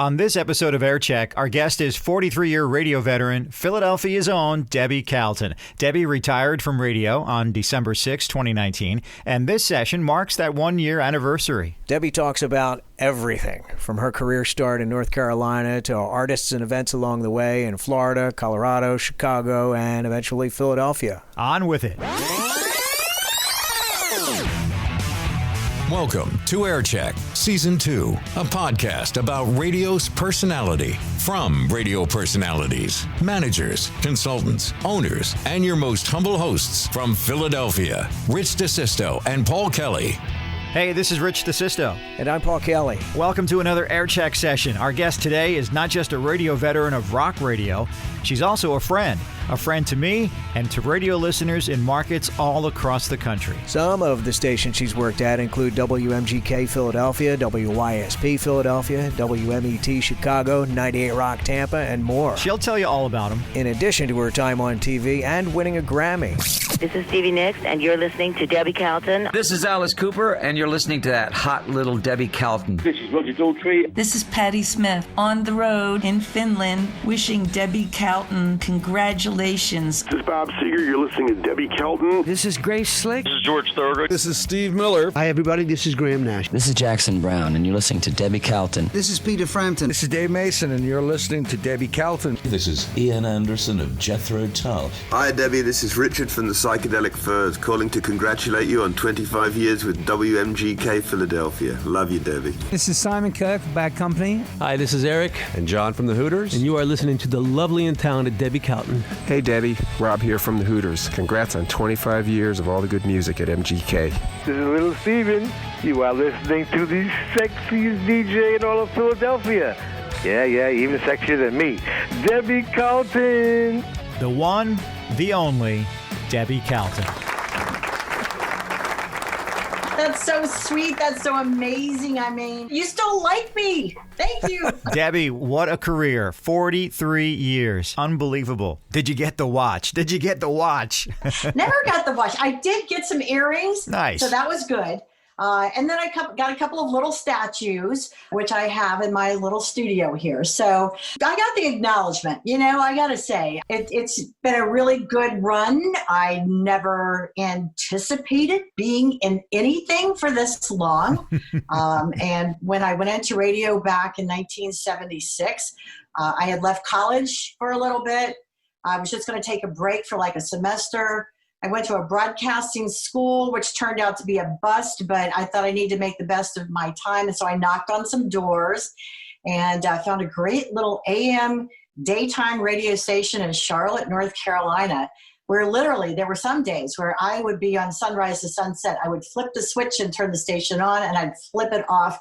On this episode of Air Check, our guest is 43-year radio veteran, Philadelphia's own Debbi Calton. Debbi retired from radio on December 6, 2019, and this session marks that one-year anniversary. Debbi talks about everything, from her career start in North Carolina to artists and events along the way in Florida, Colorado, Chicago, and eventually Philadelphia. On with it. Welcome to Air Check, Season 2, a podcast about radio's personality. From radio personalities, managers, consultants, owners, and your most humble hosts from Philadelphia, Rich DeSisto and Paul Kelly. Hey, this is Rich DeSisto. And I'm Paul Kelly. Welcome to another Air Check session. Our guest today is not just a radio veteran of rock radio, she's also a friend to me and to radio listeners in markets all across the country. Some of the stations she's worked at include WMGK Philadelphia, WYSP Philadelphia, WMET Chicago, 98 Rock Tampa, and more. She'll tell you all about them. In addition to her time on TV and winning a Grammy. This is Stevie Nicks, and you're listening to Debbi Calton. This is Alice Cooper, and you're listening to that hot little Debbi Calton. This is Roger Daltrey. This is Patti Smith, on the road in Finland, wishing Debbi Calton congratulations. This is Bob Seger. You're listening to Debbi Calton. This is Grace Slick. This is George Thorogood. This is Steve Miller. Hi, everybody. This is Graham Nash. This is Jackson Brown, and you're listening to Debbi Calton. This is Peter Frampton. This is Dave Mason, and you're listening to Debbi Calton. This is Ian Anderson of Jethro Tull. Hi, Debbie. This is Richard from the Psychedelic Furs, calling to congratulate you on 25 years with WMGK Philadelphia. Love you, Debbie. This is Simon Kirk of Bad Company. Hi, this is Eric. And John from the Hooters. And you are listening to the lovely and talented Debbi Calton. Hey, Debbie. Rob here from the Hooters. Congrats on 25 years of all the good music at MGK. This is Little Steven. You are listening to the sexiest DJ in all of Philadelphia. Yeah, even sexier than me. Debbi Calton. The one, the only, Debbi Calton. That's so sweet. That's so amazing. I mean, you still like me. Thank you. Debbi, what a career. 43 years. Unbelievable. Did you get the watch? Never got the watch. I did get some earrings. Nice. So that was good. And then I got a couple of little statues, which I have in my little studio here. So I got the acknowledgement. I got to say, it's been a really good run. I never anticipated being in anything for this long. And when I went into radio back in 1976, I had left college for a little bit. I was just going to take a break for like a semester. I went to a broadcasting school, which turned out to be a bust, but I thought I needed to make the best of my time. And so I knocked on some doors and I found a great little AM daytime radio station in Charlotte, North Carolina, where literally there were some days where I would be on sunrise to sunset. I would flip the switch and turn the station on, and I'd flip it off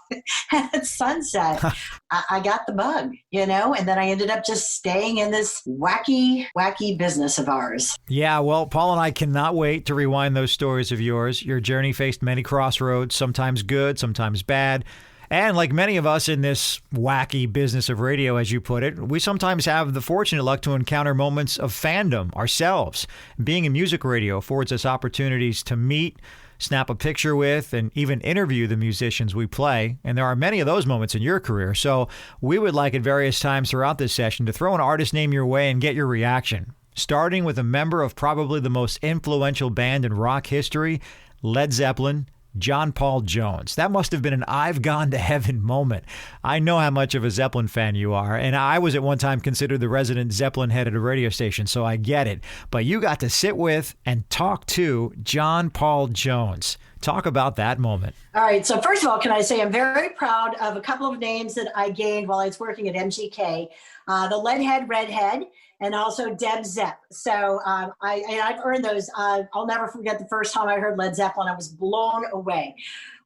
at sunset. I got the bug, and then I ended up just staying in this wacky business of ours. Yeah, well, Paul and I cannot wait to rewind those stories of yours. Your journey faced many crossroads, sometimes good, sometimes bad. And like many of us in this wacky business of radio, as you put it, we sometimes have the fortunate luck to encounter moments of fandom ourselves. Being in music radio affords us opportunities to meet, snap a picture with, and even interview the musicians we play. And there are many of those moments in your career. So we would like at various times throughout this session to throw an artist name your way and get your reaction. Starting with a member of probably the most influential band in rock history, Led Zeppelin, John Paul Jones. That must have been an I've gone to heaven moment. I know how much of a Zeppelin fan you are, and I was at one time considered the resident Zeppelin head at a radio station, so I get it. But you got to sit with and talk to John Paul Jones. Talk about that moment. All right. So first of all, can I say I'm very proud of a couple of names that I gained while I was working at MGK. The Leadhead Redhead, and also Deb Zepp. So I've earned those. I'll never forget the first time I heard Led Zeppelin. I was blown away.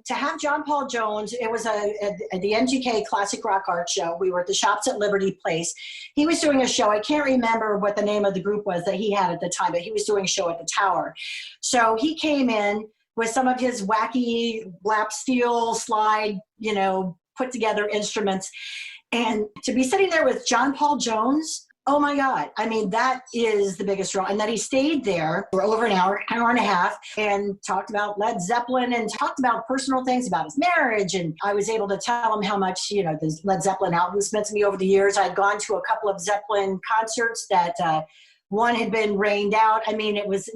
To have John Paul Jones, it was at the MGK Classic Rock Art Show. We were at the Shops at Liberty Place. He was doing a show. I can't remember what the name of the group was that he had at the time, but he was doing a show at the Tower. So he came in with some of his wacky lap steel slide, put together instruments. And to be sitting there with John Paul Jones Oh my God. I mean, that is the biggest draw. And that he stayed there for over an hour and a half, and talked about Led Zeppelin and talked about personal things about his marriage. And I was able to tell him how much, the Led Zeppelin albums meant to me over the years. I'd gone to a couple of Zeppelin concerts that one had been rained out. I mean, it was,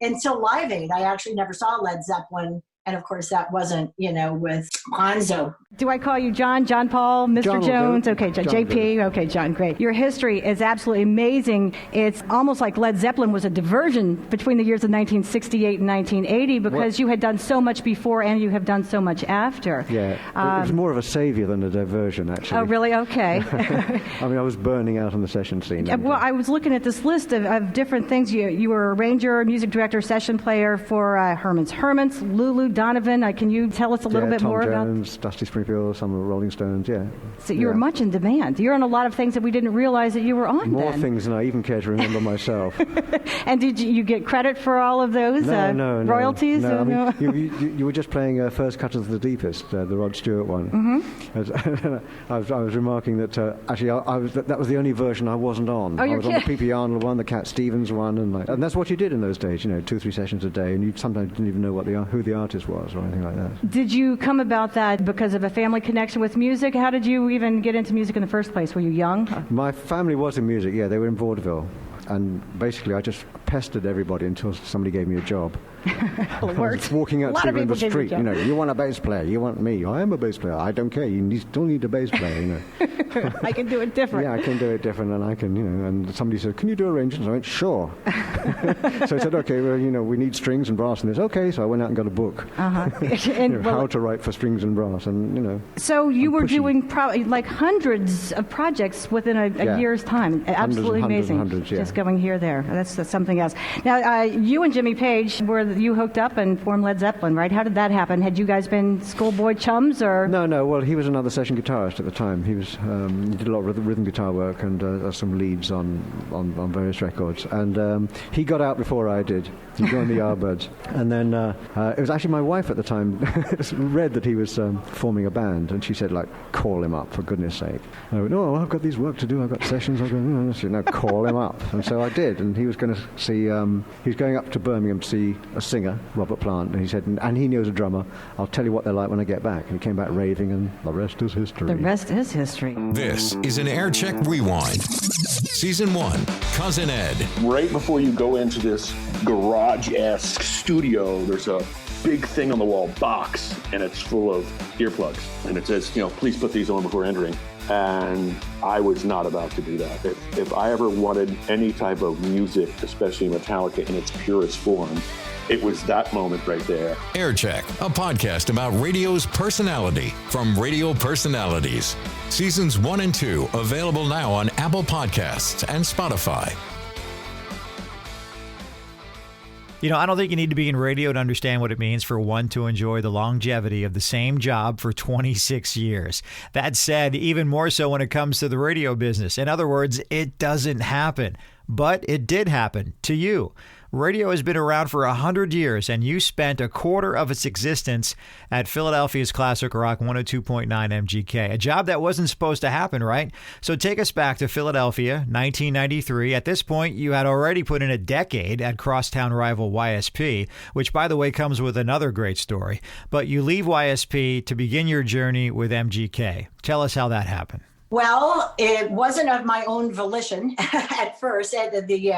until Live Aid, I actually never saw Led Zeppelin. And of course, that wasn't, with Bonzo. Do I call you John, John Paul, Mr. John Jones? Okay, John JP. Okay, John, great. Your history is absolutely amazing. It's almost like Led Zeppelin was a diversion between the years of 1968 and 1980 because you had done so much before and you have done so much after. Yeah, it was more of a savior than a diversion, actually. Oh, really? Okay. I mean, I was burning out on the session scene. Well, I was looking at this list of different things. You were arranger, music director, session player for Herman's Hermits, Lulu, Donovan. Can you tell us a little bit Tom more Jones, about Dusty Springfield, some of the Rolling Stones, yeah. So you were much in demand. You're on a lot of things that we didn't realize that you were on. More things than I even care to remember myself. And did you get credit for all of those royalties? No, I mean, you were just playing First Cut of the Deepest, the Rod Stewart one. Mm-hmm. I was remarking that actually that was the only version I wasn't on. Oh, I was on the P.P. Arnold one, the Cat Stevens one, and that's what you did in those days. 2-3 sessions a day, and you sometimes didn't even know who the artist was or anything like that. Did you come about that because of a family connection with music? How did you even get into music in the first place? Were you young? My family was in music, yeah. They were in vaudeville. And basically, I just pestered everybody until somebody gave me a job. Well, it worked. I was walking out to people in the street, you want a bass player, you want me, I am a bass player, I don't care, you still need a bass player, I can do it different. Yeah, I can do it different, and I can, and somebody said, can you do arrangements? I went, sure. So I said, okay, well, we need strings and brass in this. Okay, so I went out and got a book. And, how to write for strings and brass, and, So you were doing probably like hundreds of projects within a year's time. Absolutely amazing. Hundreds, yeah. Just going here, there. That's something else. Now, you and Jimmy Page you hooked up and formed Led Zeppelin, right? How did that happen? Had you guys been schoolboy chums, or? No. Well, he was another session guitarist at the time. He was he did a lot of rhythm guitar work and some leads on various records. And he got out before I did. He joined the Yardbirds. And then it was actually my wife at the time read that he was forming a band, and she said, call him up, for goodness sake. I went, no, I've got these work to do. I've got sessions. I go, no, call him up. And so I did. And he was going to see, he was going up to Birmingham to see a singer, Robert Plant, and he said, and he knows a drummer, I'll tell you what they're like when I get back. And he came back raving, and the rest is history. The rest is history. This is an Air Check Rewind. Season 1, Cousin Ed. Right before you go into this garage-esque studio, there's a big thing on the wall, box, and it's full of earplugs. And it says, please put these on before entering. And I was not about to do that. If I ever wanted any type of music, especially Metallica in its purest form, it was that moment right there. Air Check, a podcast about radio's personality from Radio Personalities. Seasons 1 and 2 available now on Apple Podcasts and Spotify. I don't think you need to be in radio to understand what it means for one to enjoy the longevity of the same job for 26 years. That said, even more so when it comes to the radio business. In other words, it doesn't happen. But it did happen to you. Radio has been around for 100 years, and you spent a quarter of its existence at Philadelphia's Classic Rock 102.9 MGK, a job that wasn't supposed to happen, right? So take us back to Philadelphia, 1993. At this point, you had already put in a decade at crosstown rival YSP, which, by the way, comes with another great story. But you leave YSP to begin your journey with MGK. Tell us how that happened. Well, it wasn't of my own volition at first, at the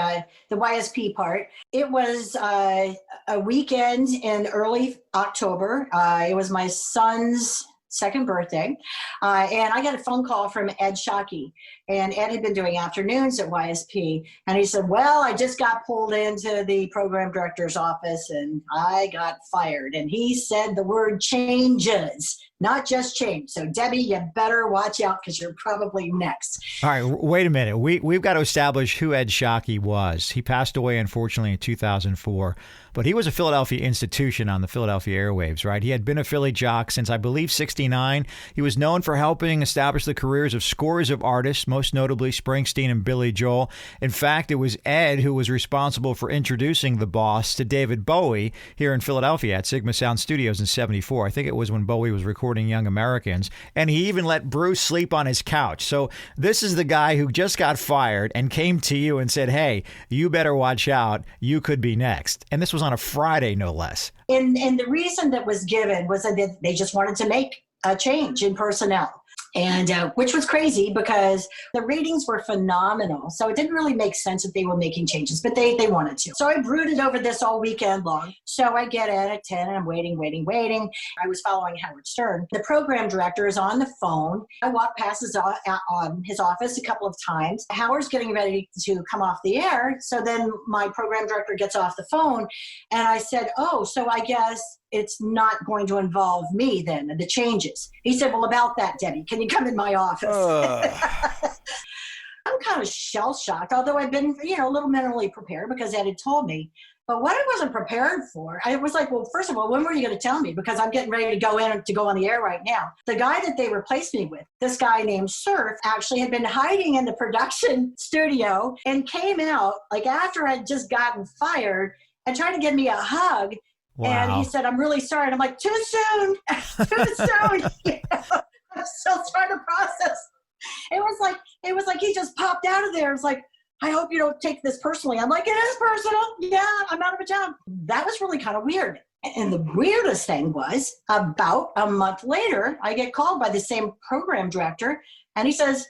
YSP part. It was a weekend in early October. It was my son's second birthday. And I got a phone call from Ed Shockey. And Ed had been doing afternoons at YSP. And he said, well, I just got pulled into the program director's office and I got fired. And he said the word changes, not just change. So, Debbie, you better watch out because you're probably next. All right, wait a minute. We've got to establish who Ed Shockey was. He passed away, unfortunately, in 2004. But he was a Philadelphia institution on the Philadelphia airwaves, right? He had been a Philly jock since, I believe, 69. 1969. He was known for helping establish the careers of scores of artists, most notably Springsteen and Billy Joel. In fact, it was Ed who was responsible for introducing the boss to David Bowie here in Philadelphia at Sigma Sound Studios in 74. I think it was when Bowie was recording Young Americans. And he even let Bruce sleep on his couch. So this is the guy who just got fired and came to you and said, hey, you better watch out. You could be next. And this was on a Friday, no less. And the reason that was given was that they just wanted to make a change in personnel. And which was crazy because the ratings were phenomenal. So it didn't really make sense that they were making changes, but they wanted to. So I brooded over this all weekend long. So I get in at 10 and I'm waiting. I was following Howard Stern. The program director is on the phone. I walk past his office a couple of times. Howard's getting ready to come off the air. So then my program director gets off the phone and I said, oh, so I guess it's not going to involve me then, the changes. He said, well, about that, Debbie, can you come in my office? I'm kind of shell-shocked, although I've been, a little mentally prepared because Ed had told me. But what I wasn't prepared for, I was like, well, first of all, when were you going to tell me? Because I'm getting ready to go on the air right now. The guy that they replaced me with, this guy named Surf, actually had been hiding in the production studio and came out like after I'd just gotten fired and tried to give me a hug. Wow. And he said, I'm really sorry. And I'm like, too soon. Too soon. I'm still trying to process. It was like he just popped out of there. It was like, I hope you don't take this personally. I'm like, it is personal. Yeah, I'm out of a job. That was really kind of weird. And the weirdest thing was about a month later, I get called by the same program director. And he says,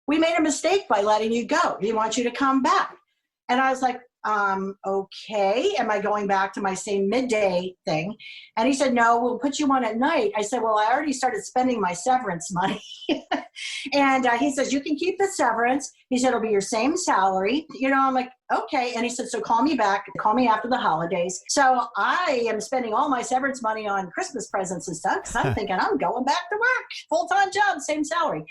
we made a mistake by letting you go. We want you to come back. And I was like, okay, am I going back to my same midday thing? And he said, no, we'll put you on at night. I said, well, I already started spending my severance money. And he says, you can keep the severance. He said, it'll be your same salary. I'm like, okay. And he said, so call me back. Call me after the holidays. So I am spending all my severance money on Christmas presents and stuff because I'm thinking I'm going back to work. Full-time job, same salary.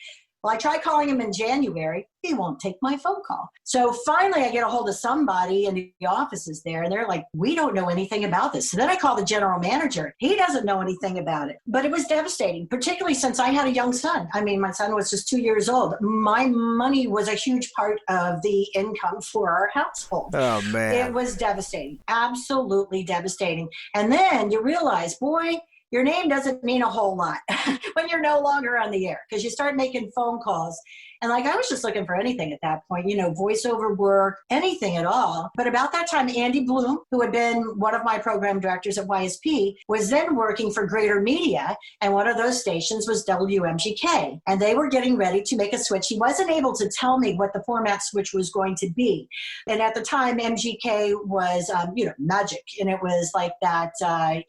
Well, I tried calling him in January. He won't take my phone call. So finally, I get a hold of somebody in the offices there, and they're like, we don't know anything about this. So then I call the general manager. He doesn't know anything about it. But it was devastating, particularly since I had a young son. I mean, my son was just 2 years old. My money was a huge part of the income for our household. Oh, man. It was devastating, absolutely devastating. And then you realize, boy, your name doesn't mean a whole lot when you're no longer on the air because you start making phone calls. And I was just looking for anything at that point, voiceover work, anything at all. But about that time, Andy Bloom, who had been one of my program directors at YSP, was then working for Greater Media. And one of those stations was WMGK. And they were getting ready to make a switch. He wasn't able to tell me what the format switch was going to be. And at the time, MGK was, magic. And it was like that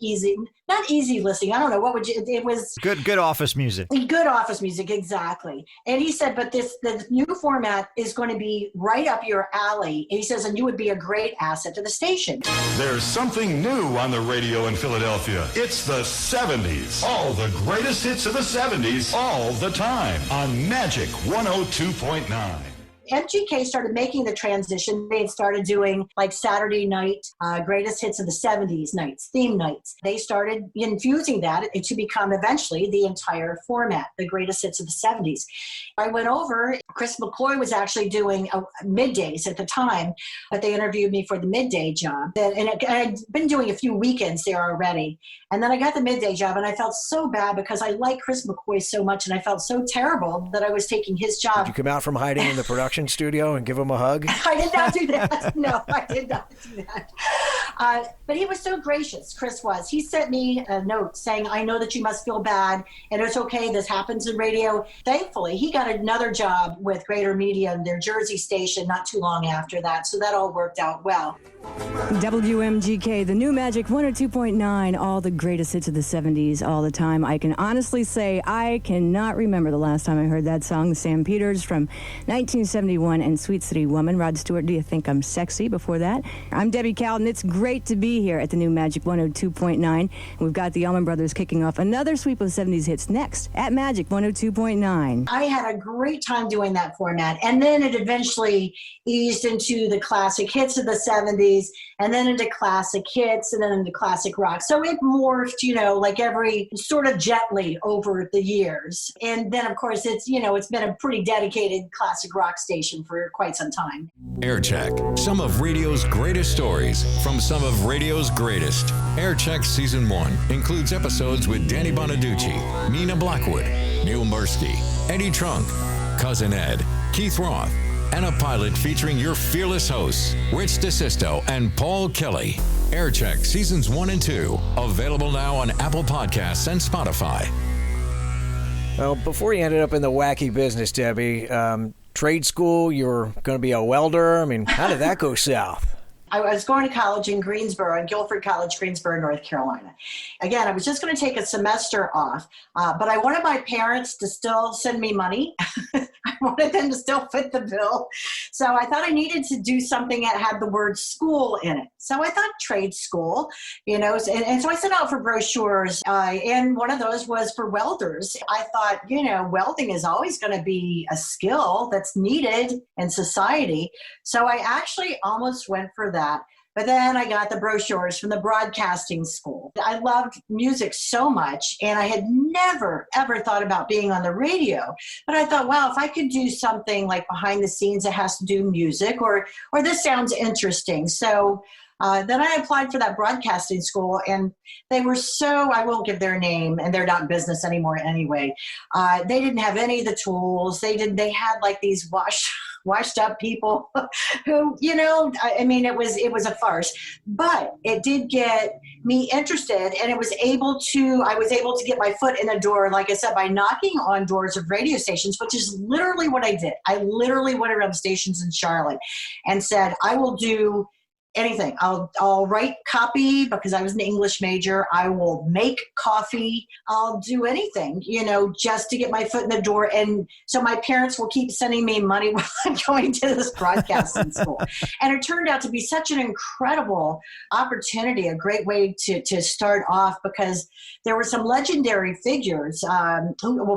easy, not easy listening. I don't know. It was good office music. Good office music, exactly. And he said, but the new format is going to be right up your alley. And he says, and you would be a great asset to the station. There's something new on the radio in Philadelphia. It's the 70s. All the greatest hits of the 70s all the time on Magic 102.9. MGK started making the transition. They had started doing like Saturday night greatest hits of the 70s nights, theme nights. They started infusing that to become eventually the entire format, the greatest hits of the 70s. I went over, Chris McCoy was actually doing middays at the time, but they interviewed me for the midday job. And I'd been doing a few weekends there already. And then I got the midday job and I felt so bad because I like Chris McCoy so much and I felt so terrible that I was taking his job. Did you come out from hiding in the production studio and give him a hug? I did not do that. No, I did not do that. But he was so gracious, Chris was. He sent me a note saying, I know that you must feel bad and it's okay. This happens in radio. Thankfully, he got another job with Greater Media and their Jersey station not too long after that. So that all worked out well. WMGK, the new Magic 102.9, all the greatest hits of the 70s all the time. I can honestly say I cannot remember the last time I heard that song, the Sam Peters from 1971 and Sweet City Woman. Rod Stewart, Do You Think I'm Sexy before that. I'm Debbi Calton. It's great great to be here at the new Magic 102.9. We've got the Allman Brothers kicking off another sweep of 70s hits next at Magic 102.9. I had a great time doing that format, and then it eventually eased into the classic hits of the 70s, and then into classic hits, and then into classic rock. So it morphed, like every sort of gently over the years. And then, of course, it's been a pretty dedicated classic rock station for quite some time. Aircheck, some of radio's greatest stories from some of radio's greatest. Aircheck Season 1 includes episodes with Danny Bonaducci, Nina Blackwood, Neil Mursky, Eddie Trunk, Cousin Ed, Keith Roth, and a pilot featuring your fearless hosts, Rich DeSisto and Paul Kelly. Aircheck Seasons 1 and 2, available now on Apple Podcasts and Spotify. Well, before you ended up in the wacky business, Debbie, trade school, you were going to be a welder. I mean, how did that go south? I was going to college in Guilford College, Greensboro, North Carolina. Again, I was just going to take a semester off, but I wanted my parents to still send me money. I wanted them to still fit the bill. So I thought I needed to do something that had the word school in it. So I thought trade school, and so I sent out for brochures, and one of those was for welders. I thought, welding is always going to be a skill that's needed in society. So I actually almost went for that. But then I got the brochures from the broadcasting school. I loved music so much, and I had never, ever thought about being on the radio. But I thought, wow, if I could do something like behind the scenes that has to do music, or this sounds interesting. So then I applied for that broadcasting school, and they were I won't give their name, and they're not in business anymore anyway. They didn't have any of the tools. They had like these washed up people who, it was a farce, but it did get me interested, and I was able to get my foot in the door, like I said, by knocking on doors of radio stations, which is literally what I did. I literally went around stations in Charlotte and said, I will do anything. I'll write copy because I was an English major. I will make coffee. I'll do anything, just to get my foot in the door. And so my parents will keep sending me money while I'm going to this broadcasting school. And it turned out to be such an incredible opportunity, a great way to start off, because there were some legendary figures,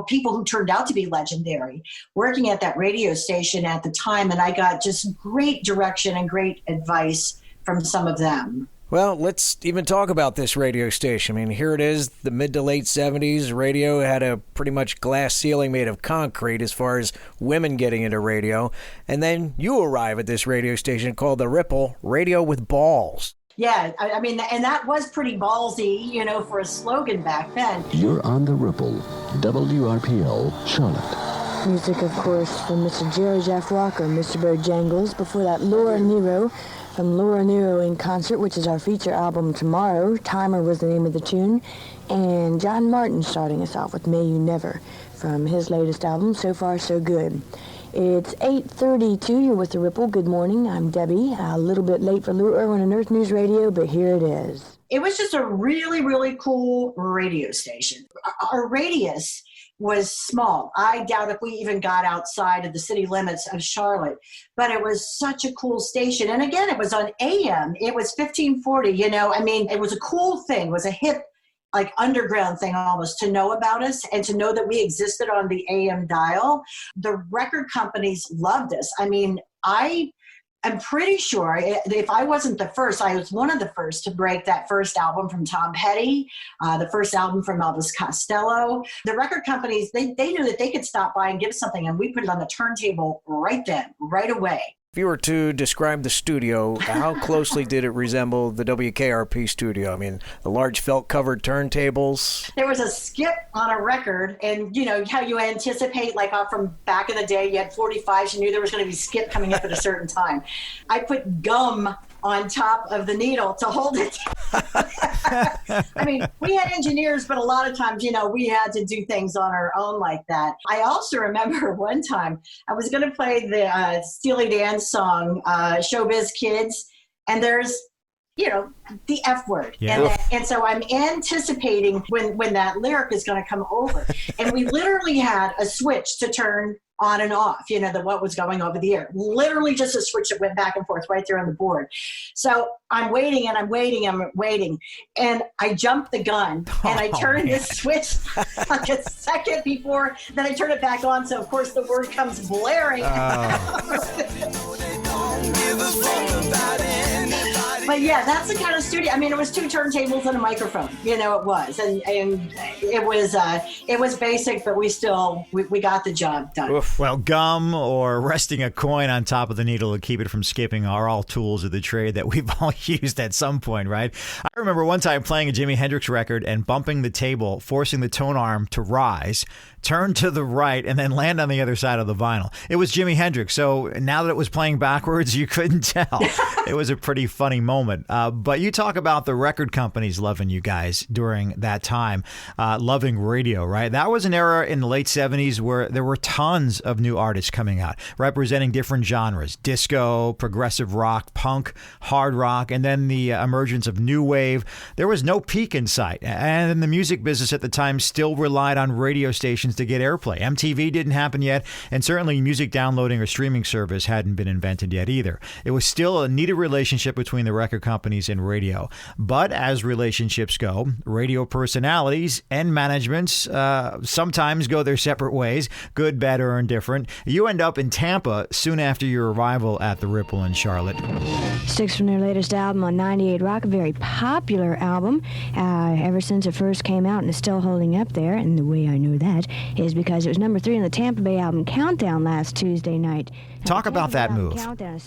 people who turned out to be legendary, working at that radio station at the time. And I got just great direction and great advice from some of them. Well, let's even talk about this radio station. I mean, here it is, the mid to late 70s. Radio had a pretty much glass ceiling made of concrete as far as women getting into radio. And then you arrive at this radio station called The Ripple, Radio with Balls. Yeah, I mean, and that was pretty ballsy, for a slogan back then. You're on The Ripple, WRPL, Charlotte. Music, of course, from Mr. Jerry Jeff Walker, Mr. Bojangles. Before that, Laura Nero. From Laura Nero in Concert, which is our feature album tomorrow. Timer was the name of the tune. And John Martin starting us off with May You Never from his latest album, So Far So Good. It's 8:32. You're with The Ripple. Good morning. I'm Debbie. A little bit late for Lou Irwin and Earth News Radio, but here it is. It was just a really, really cool radio station. Our radius was small. I doubt if we even got outside of the city limits of Charlotte, but it was such a cool station. And again, it was on AM. It was 1540, it was a cool thing. It was a hip, like underground thing almost, to know about us and to know that we existed on the AM dial. The record companies loved us. I'm pretty sure if I wasn't the first, I was one of the first to break that first album from Tom Petty, the first album from Elvis Costello. The record companies, they knew that they could stop by and give something, and we put it on the turntable right then, right away. If you were to describe the studio, how closely did it resemble the WKRP studio? I mean, the large felt-covered turntables. There was a skip on a record, and how you anticipate, like from back in the day, you had 45s, you knew there was going to be skip coming up at a certain time. I put gum on top of the needle to hold it. We had engineers, but a lot of times, we had to do things on our own like that. I also remember one time I was going to play the Steely Dan song, Showbiz Kids, and there's, the F word. Yeah. And so I'm anticipating when that lyric is going to come over. And we literally had a switch to turn on and off, what was going over the air. Literally just a switch that went back and forth right there on the board. So I'm waiting and I'm waiting. And I jumped the gun and I turned the switch like a second before, then I turn it back on. So of course the word comes blaring. But yeah, that's the kind of studio. I mean, it was 2 turntables and a microphone. It was, and it was basic, but we got the job done. Oof. Well, gum or resting a coin on top of the needle to keep it from skipping are all tools of the trade that we've all used at some point, right? I remember one time playing a Jimi Hendrix record and bumping the table, forcing the tone arm to rise, turn to the right, and then land on the other side of the vinyl. It was Jimi Hendrix, so now that it was playing backwards, you couldn't tell. It was a pretty funny moment. But you talk about the record companies loving you guys during that time, loving radio, right? That was an era in the late 70s where there were tons of new artists coming out, representing different genres: disco, progressive rock, punk, hard rock, and then the emergence of new wave. There was no peak in sight, and the music business at the time still relied on radio stations to get airplay. MTV didn't happen yet, and certainly music downloading or streaming service hadn't been invented yet either. It was still a needed relationship between the record companies and radio. But as relationships go, radio personalities and managements sometimes go their separate ways, good, bad, or indifferent. You end up in Tampa soon after your arrival at the Ripple in Charlotte. Sticks from their latest album on 98 Rock, a very popular album ever since it first came out, and is still holding up there. And the way I know that is because it was number 3 in the Tampa Bay album countdown last Tuesday night. Talk about that move.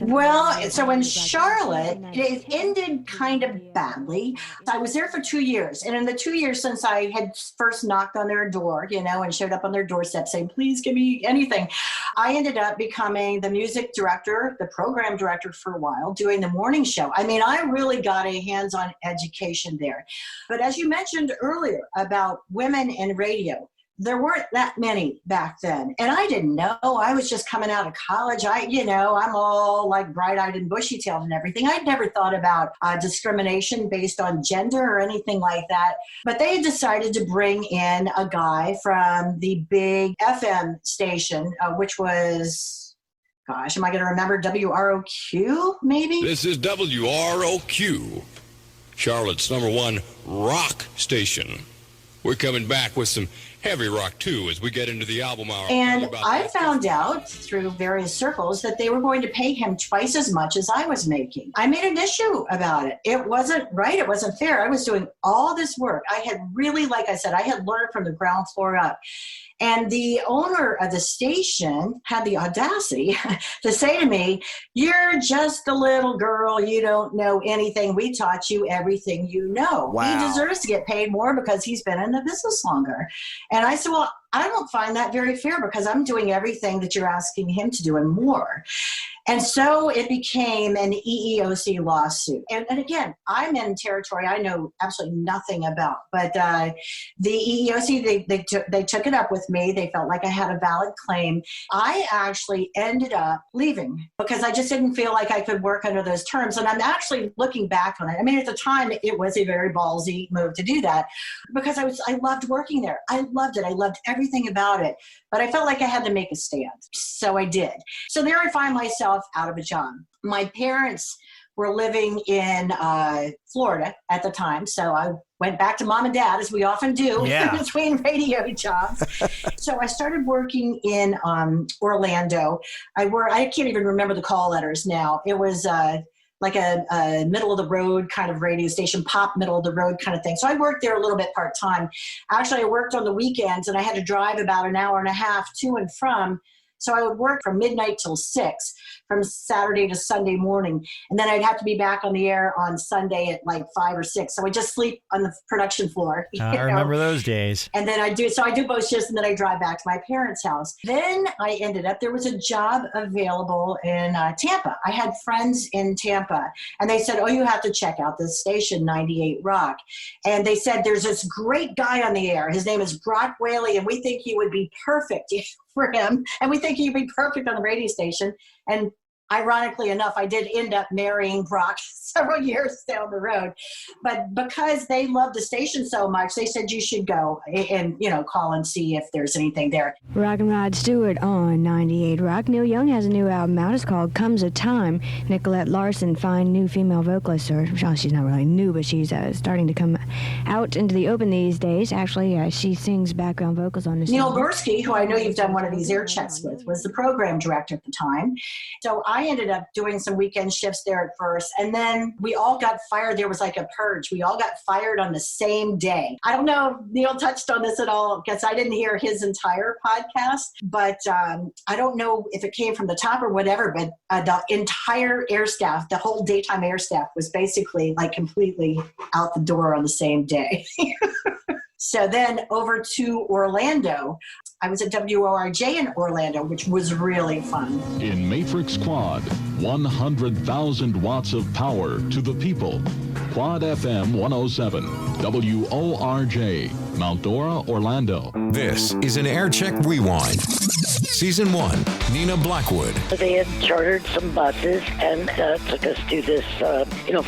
Well, so in Charlotte, it ended kind of badly. I was there for 2 years. And in the 2 years since I had first knocked on their door, and showed up on their doorstep saying, please give me anything, I ended up becoming the music director, the program director for a while, doing the morning show. I mean, I really got a hands-on education there. But as you mentioned earlier about women in radio, there weren't that many back then. And I didn't know. I was just coming out of college. I'm all like bright-eyed and bushy-tailed and everything. I'd never thought about discrimination based on gender or anything like that. But they decided to bring in a guy from the big FM station, which was, gosh, am I going to remember? WROQ, maybe? This is WROQ, Charlotte's #1 rock station. We're coming back with some heavy rock, too, as we get into the album hour. And I found out through various circles that they were going to pay him twice as much as I was making. I made an issue about it. It wasn't right. It wasn't fair. I was doing all this work. I had really, like I said, I had learned from the ground floor up. And the owner of the station had the audacity to say to me, you're just a little girl. You don't know anything. We taught you everything you know. Wow. He deserves to get paid more because he's been in the business longer. And I said, well, I don't find that very fair because I'm doing everything that you're asking him to do and more. And so it became an EEOC lawsuit. And again, I'm in territory I know absolutely nothing about. But the EEOC, they took it up with me. They felt like I had a valid claim. I actually ended up leaving because I just didn't feel like I could work under those terms. And I'm actually looking back on it. I mean, at the time, it was a very ballsy move to do that because I loved working there. I loved it. I loved everything about it. But I felt like I had to make a stand. So I did. So there I find myself out of a job. My parents were living in Florida at the time. So I went back to mom and dad, as we often do, between radio jobs. So I started working in Orlando. I can't even remember the call letters now. It was like a middle of the road kind of radio station, pop middle of the road kind of thing. So I worked there a little bit part-time. Actually, I worked on the weekends and I had to drive about an hour and a half to and from. So I would work from midnight till 6, from Saturday to Sunday morning. And then I'd have to be back on the air on Sunday at like 5 or 6. So I just sleep on the production floor. I remember those days. And then I do both shifts and then I drive back to my parents' house. Then I ended up, there was a job available in Tampa. I had friends in Tampa and they said, oh, you have to check out this station, 98 Rock. And they said, there's this great guy on the air. His name is Brock Whaley and we think he would be perfect for him. And we think he'd be perfect on the radio station. And ironically enough, I did end up marrying Brock several years down the road. But because they loved the station so much, they said you should go and, call and see if there's anything there. Rock and Rod Stewart on 98 Rock. Neil Young has a new album out. It's called Comes a Time. Nicolette Larson, fine new female vocalist, or well, she's not really new, but she's starting to come out into the open these days. Actually, she sings background vocals on this. Neil Gursky, who I know you've done one of these air checks with, was the program director at the time. So I ended up doing some weekend shifts there at first, and then we all got fired. There was like a purge. We all got fired on the same day. I don't know if Neil touched on this at all because I didn't hear his entire podcast, but I don't know if it came from the top or whatever, but the entire air staff, the whole daytime air staff was basically like completely out the door on the same day. So then over to Orlando. I was at WORJ in Orlando, which was really fun. In Matrix Quad, 100,000 watts of power to the people. Quad FM 107, WORJ, Mount Dora, Orlando. This is an Air Check Rewind. Season 1, Nina Blackwood. They had chartered some buses and took us to this,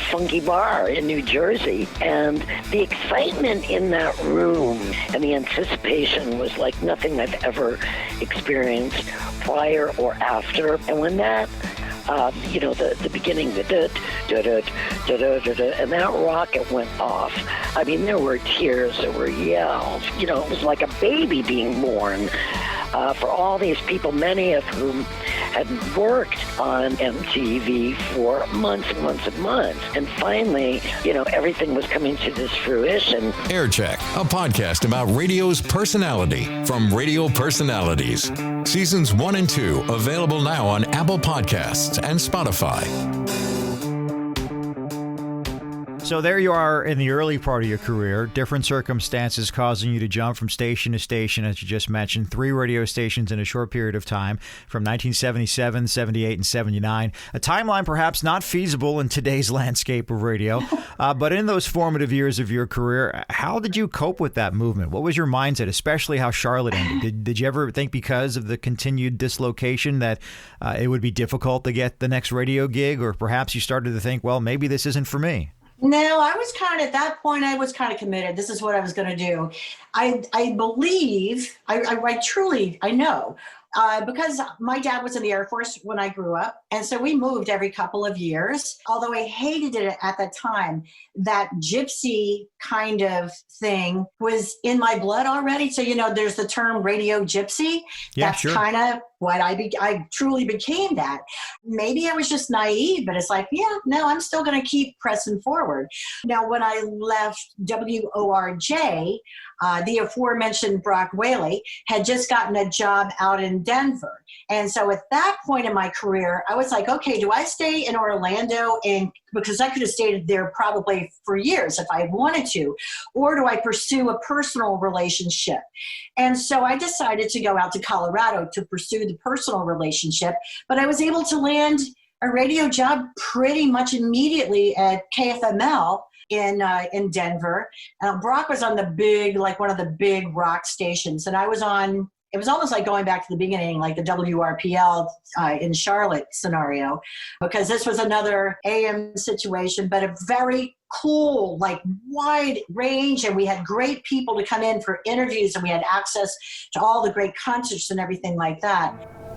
funky bar in New Jersey. And the excitement in that room and the anticipation was like nothing I've ever experienced prior or after. And when that, the beginning, the and that rocket went off. I mean, there were tears, there were yells. It was like a baby being born. For all these people, many of whom had worked on MTV for months and months and months. And finally, everything was coming to this fruition. Air Check, a podcast about radio's personality from Radio Personalities. Seasons 1 and 2 available now on Apple Podcasts and Spotify. So there you are in the early part of your career, different circumstances causing you to jump from station to station, as you just mentioned, 3 radio stations in a short period of time from 1977, 78, and 79. A timeline perhaps not feasible in today's landscape of radio, but in those formative years of your career, how did you cope with that movement? What was your mindset, especially how Charlotte ended? Did you ever think because of the continued dislocation that it would be difficult to get the next radio gig, or perhaps you started to think, well, maybe this isn't for me? No, I was at that point, I was kind of committed. This is what I was going to do. I believe, I truly know, because my dad was in the Air Force when I grew up. And so we moved every couple of years. Although I hated it at that time, that gypsy kind of thing was in my blood already. So, there's the term radio gypsy. Yeah, that's sure. kind of what I truly became that. Maybe I was just naive, but it's like, no, I'm still going to keep pressing forward. Now, when I left WORJ, the aforementioned Brock Whaley had just gotten a job out in Denver. And so at that point in my career, I was like, okay, do I stay in Orlando? Because I could have stayed there probably for years if I wanted to, or do I pursue a personal relationship? And so I decided to go out to Colorado to pursue the personal relationship, but I was able to land a radio job pretty much immediately at KFML in Denver. Brock was on one of the big rock stations, and I was on. It was almost like going back to the beginning, like the WRPL in Charlotte scenario, because this was another AM situation, but a very cool, wide range. And we had great people to come in for interviews, and we had access to all the great concerts and everything like that.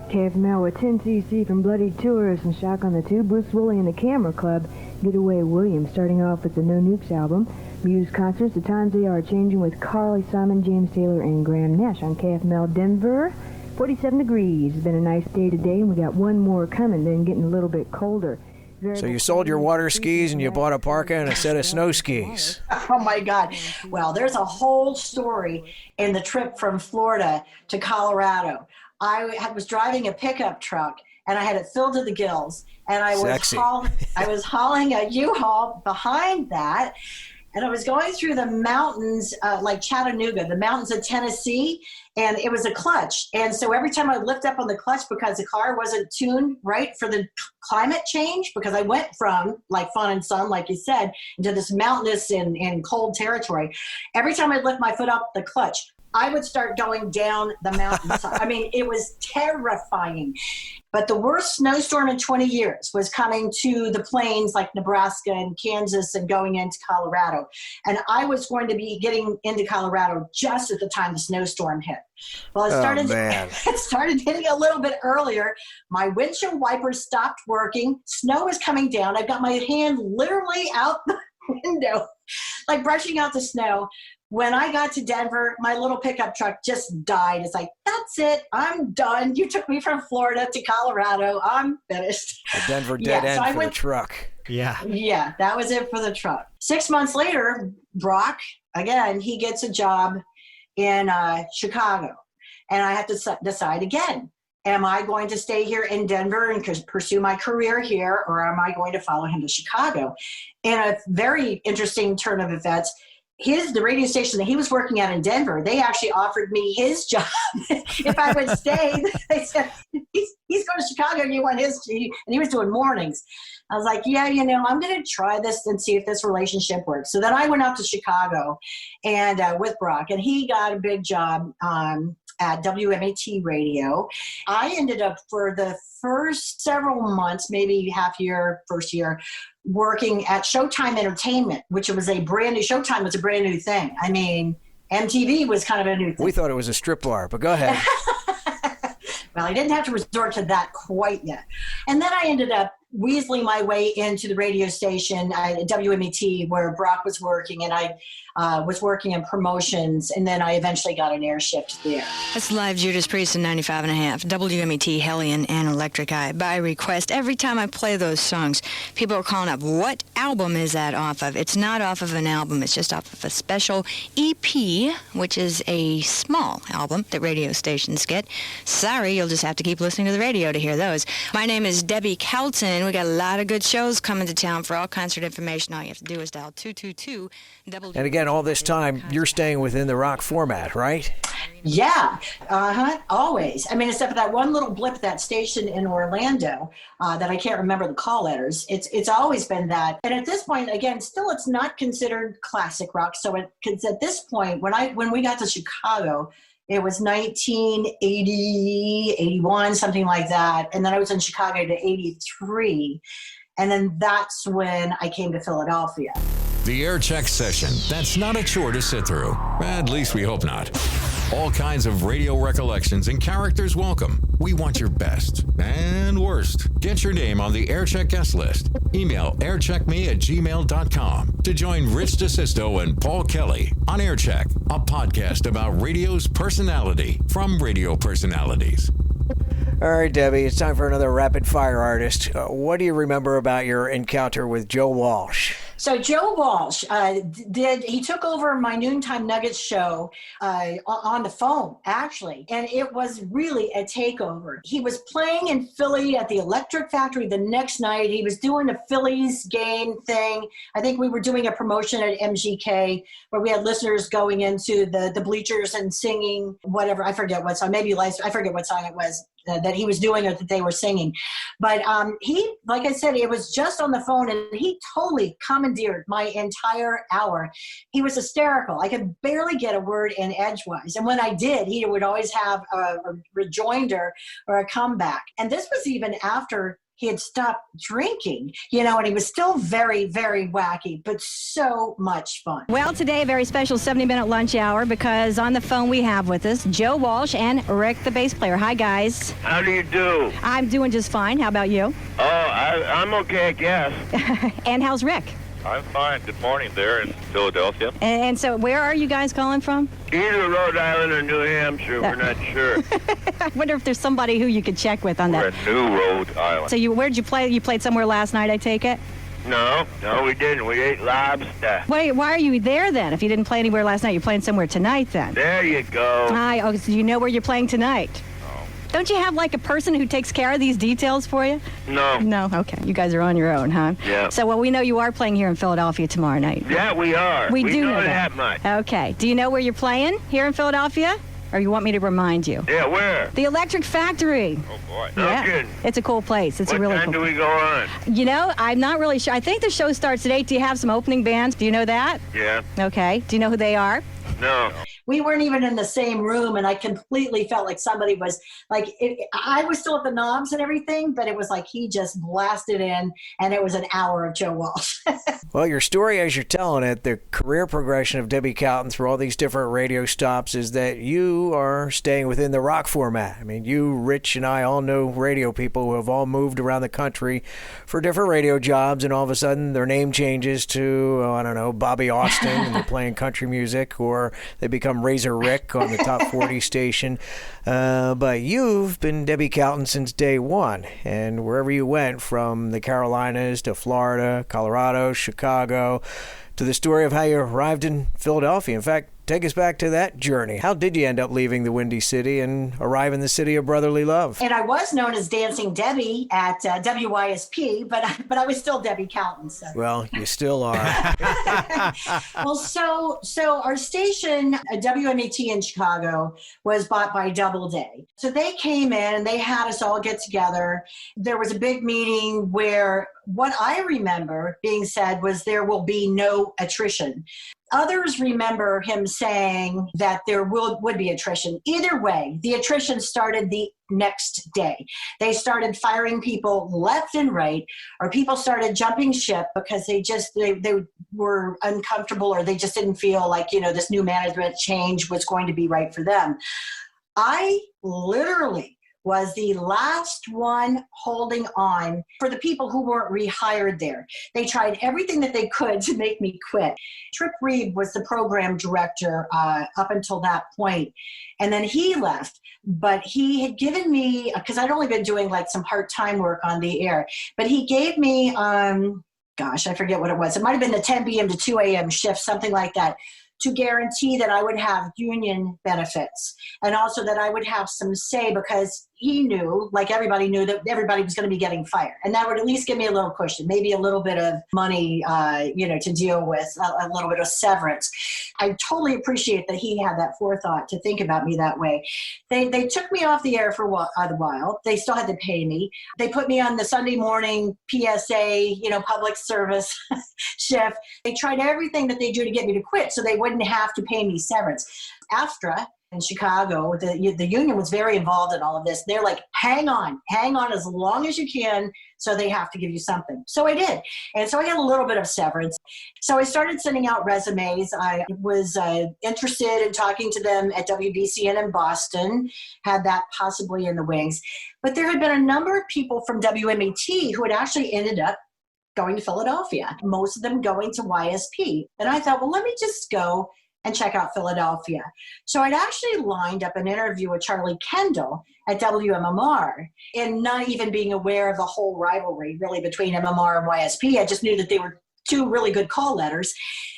KFML with 10cc from Bloody Tours and Shock on the Tube, Bruce Woolley and the Camera Club, Getaway Williams, starting off with the No Nukes album. Muse concerts, The Times They Are Changing with Carly Simon, James Taylor, and Graham Nash on KFML Denver. 47 degrees. It's been a nice day today, and we got one more coming, then getting a little bit colder. So you sold your water skis and you bought a parka and a set of snow skis. Oh, my God. Well, there's a whole story in the trip from Florida to Colorado. I was driving a pickup truck, and I had it filled to the gills, and I was hauling a U-Haul behind that, and I was going through the mountains like Chattanooga, the mountains of Tennessee, and it was a clutch. And so every time I lift up on the clutch, because the car wasn't tuned right for the climate change, because I went from fun and sun, like you said, into this mountainous and cold territory. Every time I lift my foot up the clutch, I would start going down the mountainside. I mean, it was terrifying. But the worst snowstorm in 20 years was coming to the plains like Nebraska and Kansas and going into Colorado. And I was going to be getting into Colorado just at the time the snowstorm hit. Well, it started hitting a little bit earlier. My windshield wipers stopped working. Snow was coming down. I've got my hand literally out the window, like brushing out the snow. When I got to Denver, my little pickup truck just died. It's like, that's it. I'm done. You took me from Florida to Colorado. I'm finished. The Denver dead end for the truck. Yeah. Yeah, that was it for the truck. 6 months later, Brock, again, he gets a job in Chicago. And I have to decide again. Am I going to stay here in Denver and pursue my career here, or am I going to follow him to Chicago? In a very interesting turn of events, the radio station that he was working at in Denver, they actually offered me his job if I would stay. They said, he's going to Chicago and you want his, and he was doing mornings. I was like, yeah, I'm going to try this and see if this relationship works. So then I went out to Chicago and with Brock, and he got a big job at WMAT radio. I ended up for the first several months, maybe first year, working at Showtime Entertainment, which was Showtime was a brand new thing. I mean, MTV was kind of a new thing. We thought it was a strip bar, but go ahead. Well, I didn't have to resort to that quite yet. And then I ended up weaseling my way into the radio station at WMET where Brock was working, and I was working in promotions, and then I eventually got an air shift there. That's live Judas Priest in 95.5, WMET, Hellion, and Electric Eye. By request, every time I play those songs, people are calling up, what album is that off of? It's not off of an album, it's just off of a special EP, which is a small album that radio stations get. Sorry, you'll just have to keep listening to the radio to hear those. My name is Debbi Calton. We got a lot of good shows coming to town. For all concert information, all you have to do is dial 222. And again, all this time, you're staying within the rock format, right? Yeah, always. I mean, except for that one little blip, that station in Orlando, that I can't remember the call letters. It's always been that. And at this point, again, still it's not considered classic rock. So because at this point, when we got to Chicago, it was 1980, 81, something like that. And then I was in Chicago to 83. And then that's when I came to Philadelphia. The Air Check Session. That's not a chore to sit through. At least we hope not. All kinds of radio recollections and characters welcome. We want your best and worst. Get your name on the AirCheck guest list. Email aircheckme@gmail.com to join Rich DeSisto and Paul Kelly on AirCheck, a podcast about radio's personality from radio personalities. All right, Debbie, it's time for another rapid fire artist. What do you remember about your encounter with Joe Walsh? So Joe Walsh he took over my Noontime Nuggets show on the phone, actually, and it was really a takeover. He was playing in Philly at the Electric Factory the next night. He was doing a Phillies game thing. I think we were doing a promotion at MGK where we had listeners going into the bleachers and singing whatever. I forget what song, I forget what song it was that he was doing or that they were singing. But he, like I said, it was just on the phone, and he totally commandeered my entire hour. He was hysterical. I could barely get a word in edgewise. And when I did, he would always have a rejoinder or a comeback. And this was even after he had stopped drinking, and he was still very, very wacky, but so much fun. Well, today, a very special 70-minute lunch hour, because on the phone we have with us Joe Walsh and Rick, the bass player. Hi, guys. How do you do? I'm doing just fine. How about you? Oh, I'm okay, I guess. And how's Rick? I'm fine. Good morning there in Philadelphia. And so where are you guys calling from? Either Rhode Island or New Hampshire. We're not sure. I wonder if there's somebody who you could check with on that. We're at New Rhode Island. So where'd you play? You played somewhere last night, I take it? No, we didn't. We ate lobster. Why are you there then? If you didn't play anywhere last night, you're playing somewhere tonight then? There you go. So you know where you're playing tonight? Don't you have like a person who takes care of these details for you? No. No? Okay. You guys are on your own, huh? Yeah. So, we know you are playing here in Philadelphia tomorrow night. Yeah, we are. We do know that much. Okay. Do you know where you're playing here in Philadelphia? Or you want me to remind you? Yeah, where? The Electric Factory. Oh, boy. No kidding. It's a cool place. It's what a really time cool do we go on? I'm not really sure. I think the show starts at 8. Do you have some opening bands? Do you know that? Yeah. Okay. Do you know who they are? No. we weren't even in the same room, and I completely felt like somebody was like, I was still at the knobs and everything, but it was like he just blasted in, and it was an hour of Joe Walsh. Well, your story as you're telling it, the career progression of Debbi Calton through all these different radio stops is that you are staying within the rock format. I mean, you, Rich, and I all know radio people who have all moved around the country for different radio jobs, and all of a sudden their name changes to, I don't know, Bobby Austin, and they're playing country music, or they become Razor Rick on the top 40 station. But you've been Debbi Calton since day one, and wherever you went, from the Carolinas to Florida, Colorado, Chicago, to the story of how you arrived in Philadelphia. In fact, take us back to that journey. How did you end up leaving the Windy City and arrive in the city of brotherly love? And I was known as Dancing Debbie at WYSP, but I was still Debbi Calton. So. Well, you still are. Well, so our station, WMET in Chicago, was bought by Doubleday. So they came in and they had us all get together. There was a big meeting where what I remember being said was there will be no attrition. Others remember him saying that there would be attrition. Either way, the attrition started the next day. They started firing people left and right, or people started jumping ship because they were uncomfortable, or they just didn't feel like, this new management change was going to be right for them. I literally was the last one holding on for the people who weren't rehired there. They tried everything that they could to make me quit. Trip Reed was the program director up until that point, and then he left. But he had given me, because I'd only been doing like some part-time work on the air, but he gave me, I forget what it was. It might have been the 10 p.m. to 2 a.m. shift, something like that, to guarantee that I would have union benefits, and also that I would have some say, because he knew, like everybody knew, that everybody was going to be getting fired. And that would at least give me a little cushion, maybe a little bit of money, to deal with, a little bit of severance. I totally appreciate that he had that forethought to think about me that way. They took me off the air for a while. They still had to pay me. They put me on the Sunday morning PSA, public service shift. They tried everything that they do to get me to quit so they wouldn't have to pay me severance. AFTRA in Chicago, the union was very involved in all of this. They're like, hang on as long as you can, so they have to give you something. So I did. And so I got a little bit of severance. So I started sending out resumes. I was interested in talking to them at WBCN in Boston, had that possibly in the wings. But there had been a number of people from WMET who had actually ended up going to Philadelphia, most of them going to YSP. And I thought, well, let me just go and check out Philadelphia. So I'd actually lined up an interview with Charlie Kendall at WMMR, and not even being aware of the whole rivalry really between MMR and YSP. I just knew that they were two really good call letters.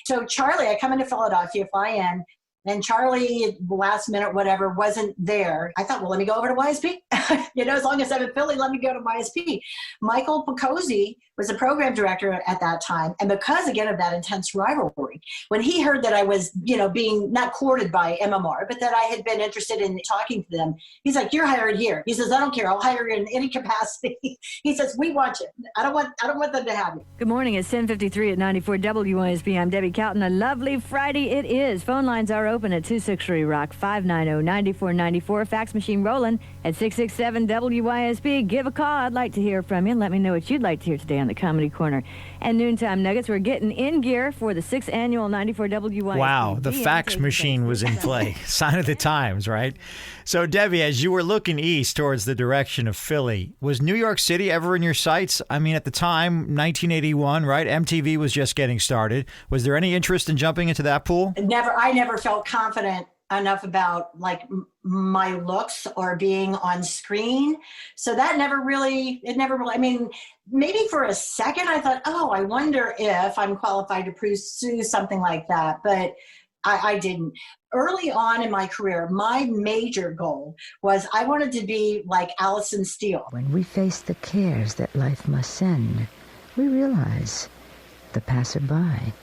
So Charlie, I come into Philadelphia, fly in, and Charlie, last minute, whatever, wasn't there. I thought, well, let me go over to YSP. As long as I'm in Philly, let me go to YSP. Michael Picozzi was the program director at that time. And because, again, of that intense rivalry, when he heard that I was, being not courted by MMR, but that I had been interested in talking to them, he's like, you're hired here. He says, I don't care. I'll hire you in any capacity. He says, we want you. I don't want them to have you. Good morning. It's 10:53 at 94 WYSB. I'm Debbi Calton. A lovely Friday it is. Phone lines are open at 263-ROCK, 590-9494. Fax machine rolling at 667-WYSB. Give a call. I'd like to hear from you. Let me know what you'd like to hear today on the Comedy Corner. And Noontime Nuggets, we're getting in gear for the 6th annual 94 WYSB. Wow, the fax machine was in play. Sign of the times, right? So, Debbie, as you were looking east towards the direction of Philly, was New York City ever in your sights? I mean, at the time, 1981, right? MTV was just getting started. Was there any interest in jumping into that pool? I never felt confident enough about my looks or being on screen. So that never really, I mean, maybe for a second I thought, I wonder if I'm qualified to pursue something like that. But I didn't. Early on in my career, my major goal was I wanted to be like Alison Steele. When we face the cares that life must send, we realize the passerby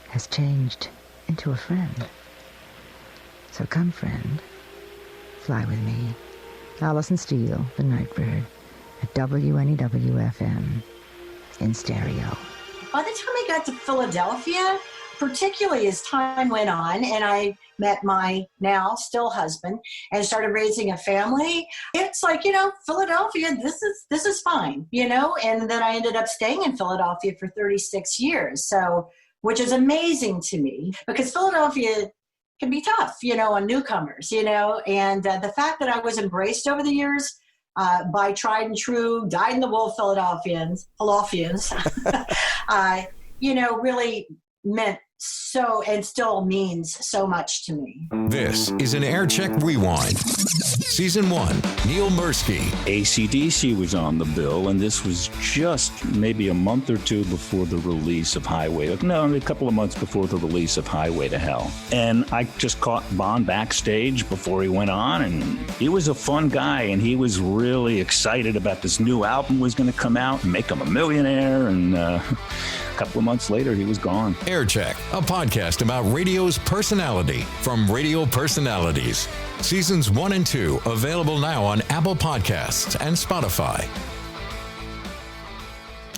has changed into a friend. So come, friend, fly with me. Alison Steele, the Nightbird, at WNEW-FM in stereo. By the time I got to Philadelphia, particularly as time went on and I met my now still husband and started raising a family, it's like, Philadelphia, this is fine, and then I ended up staying in Philadelphia for 36 years. So, which is amazing to me because Philadelphia can be tough, on newcomers, and the fact that I was embraced over the years by tried and true, dyed-in-the-wool Philadelphians, really meant so and still means so much to me. This is an Air Check Rewind. Season 1, Neil Mursky. AC/DC was on the bill, and this was just maybe a month or two before the release of Highway. No, a couple of months before the release of Highway to Hell. And I just caught Bon backstage before he went on, and he was a fun guy, and he was really excited about this new album was going to come out and make him a millionaire, and a couple of months later, he was gone. Air Check, a podcast about radio's personality from Radio Personalities. Seasons 1 and 2 available now on Apple Podcasts and Spotify.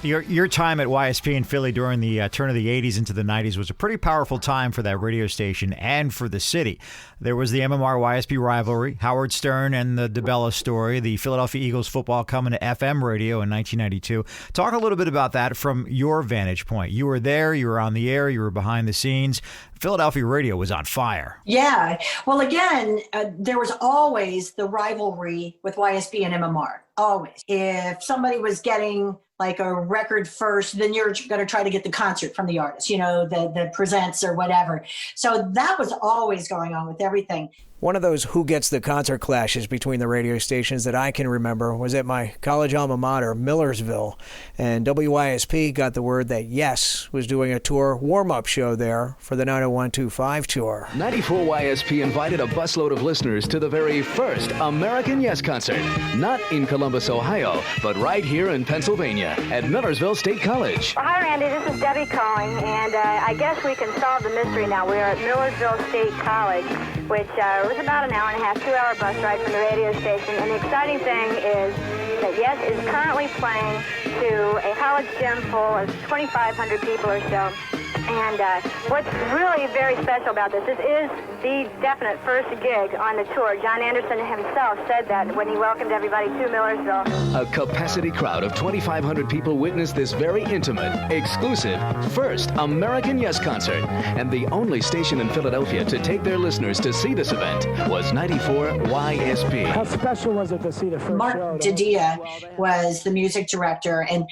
Your time at YSP in Philly during the turn of the 80s into the 90s was a pretty powerful time for that radio station and for the city. There was the MMR-YSP rivalry, Howard Stern and the DeBella story, the Philadelphia Eagles football coming to FM radio in 1992. Talk a little bit about that from your vantage point. You were there, you were on the air, you were behind the scenes. Philadelphia radio was on fire. Yeah. Well, again, there was always the rivalry with YSP and MMR. Always. If somebody was getting like a record first, then you're going to try to get the concert from the artist, the presents or whatever. So that was always going on with everything. One of those who gets the concert clashes between the radio stations that I can remember was at my college alma mater, Millersville, and WYSP got the word that Yes was doing a tour warm-up show there for the 90125 tour. 94 YSP invited a busload of listeners to the very first American Yes concert, not in Columbus, Ohio, but right here in Pennsylvania at Millersville State College. Well, hi, Randy. This is Debbie calling, and I guess we can solve the mystery now. We are at Millersville State College, which was about an hour and a half, 2-hour bus ride from the radio station. And the exciting thing is that Yes is currently playing to a college gym full of 2,500 people or so. And what's really very special about this is the definite first gig on the tour. John Anderson himself said that when he welcomed everybody to Millersville. A capacity crowd of 2,500 people witnessed this very intimate, exclusive, first American Yes concert. And the only station in Philadelphia to take their listeners to see this event was 94 YSP. How special was it to see the first Mark show? Didia was the music director, and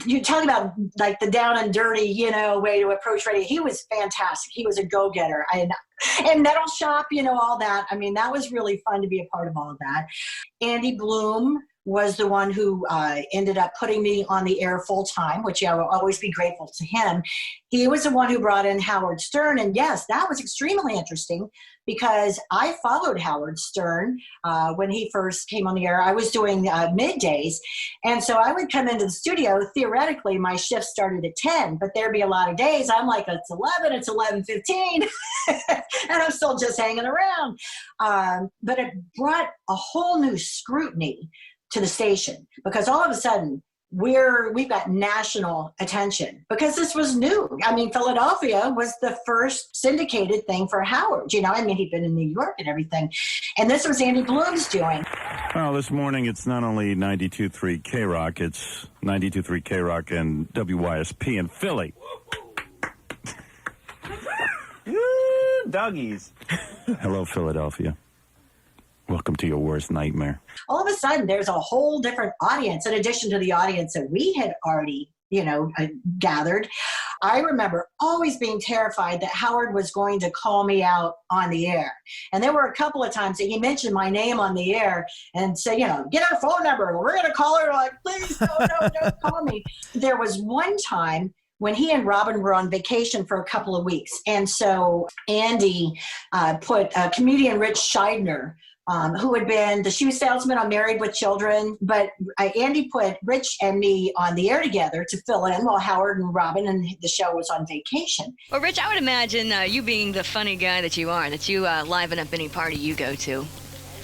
you're talking about like the down and dirty, way to approach radio. He was fantastic. He was a go-getter. And Metal Shop, all that. I mean, that was really fun to be a part of all of that. Andy Bloom was the one who ended up putting me on the air full time, which I will always be grateful to him. He was the one who brought in Howard Stern. And yes, that was extremely interesting because I followed Howard Stern when he first came on the air. I was doing middays. And so I would come into the studio. Theoretically, my shift started at 10, but there'd be a lot of days. I'm like, it's 11, it's 11:15, and I'm still just hanging around. But it brought a whole new scrutiny to the station because all of a sudden we've got national attention because this was new. I mean, Philadelphia was the first syndicated thing for Howard. He'd been in New York and everything. And this was Andy Bloom's doing. Well, this morning it's not only 92.3 K-Rock, it's 92.3 K-Rock and WYSP in Philly. Doggies. Hello, Philadelphia. Welcome to your worst nightmare. All of a sudden, there's a whole different audience in addition to the audience that we had already, gathered. I remember always being terrified that Howard was going to call me out on the air. And there were a couple of times that he mentioned my name on the air and said, get our phone number. We're going to call her. Like, please, don't call me. There was one time when he and Robin were on vacation for a couple of weeks. And so Andy put comedian Rich Scheidner, who had been the shoe salesman on Married with Children. But Andy put Rich and me on the air together to fill in while Howard and Robin and the show was on vacation. Well, Rich, I would imagine you being the funny guy that you are, that you liven up any party you go to.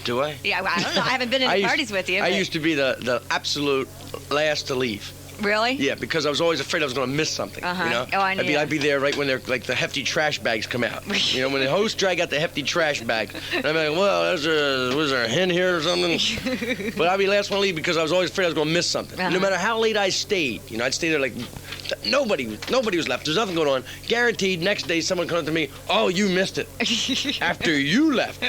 Do I? Yeah, well, I don't know. I haven't been in any parties with you. I used to be the absolute last to leave. Really? Yeah, because I was always afraid I was going to miss something. Uh-huh. You know? Oh, I knew. I'd be there right when they're like the hefty trash bags come out. You know, when the host drag out the hefty trash bag, and I'd be like, well, was there a hen here or something? But I'd be last one to leave because I was always afraid I was going to miss something. Uh-huh. No matter how late I stayed, you know, I'd stay there like nobody was left. There's nothing going on. Guaranteed, next day someone comes up to me, oh, you missed it. After you left.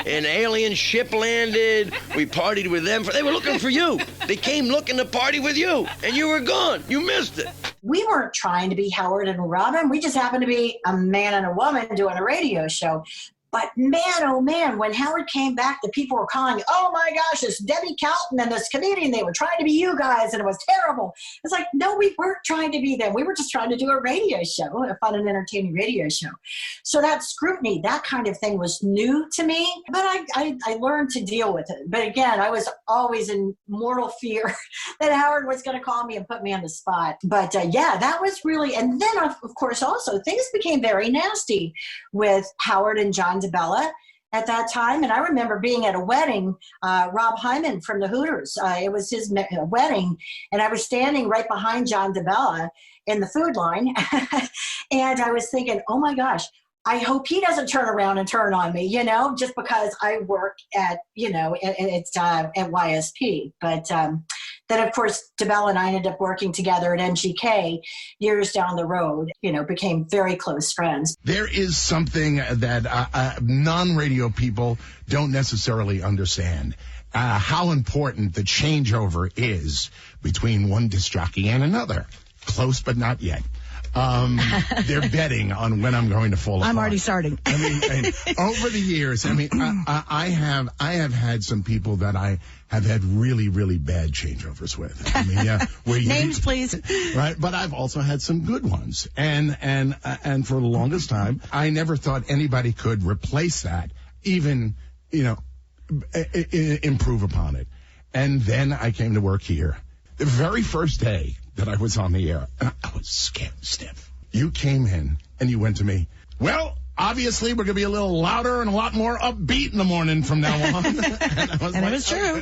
An alien ship landed. We partied with them. They were looking for you. They came looking to party with you, and you were gone. You missed it. We weren't trying to be Howard and Robin. We just happened to be a man and a woman doing a radio show. But man, oh man, when Howard came back, the people were calling, oh my gosh, it's Debbi Calton and this comedian. They were trying to be you guys, and it was terrible. It's like, no, we weren't trying to be them. We were just trying to do a radio show, a fun and entertaining radio show. So that scrutiny, that kind of thing was new to me, but I learned to deal with it. But again, I was always in mortal fear that Howard was going to call me and put me on the spot. But yeah, that was really, and then of course also things became very nasty with Howard and John DeBella at that time. And I remember being at a wedding, Rob Hyman from the Hooters. It was his wedding, and I was standing right behind John DeBella in the food line. And I was thinking, oh my gosh, I hope he doesn't turn around and turn on me, you know, just because I work at, you know, at YSP. But then, of course, DeBella and I ended up working together at MGK years down the road, you know, became very close friends. There is something that non-radio people don't necessarily understand. How important the changeover is between one disc jockey and another. Close, but not yet. They're betting on when I'm going to fall apart. I'm already starting. I mean, over the years, I have had some people that I have had really, really bad changeovers with. I mean, yeah, names, please. Right, but I've also had some good ones, and for the longest time, I never thought anybody could replace that, even, you know, improve upon it. And then I came to work here. The very first day that I was on the air, and I was scared stiff. You came in and you went to me, well, obviously we're going to be a little louder and a lot more upbeat in the morning from now on. And it was true.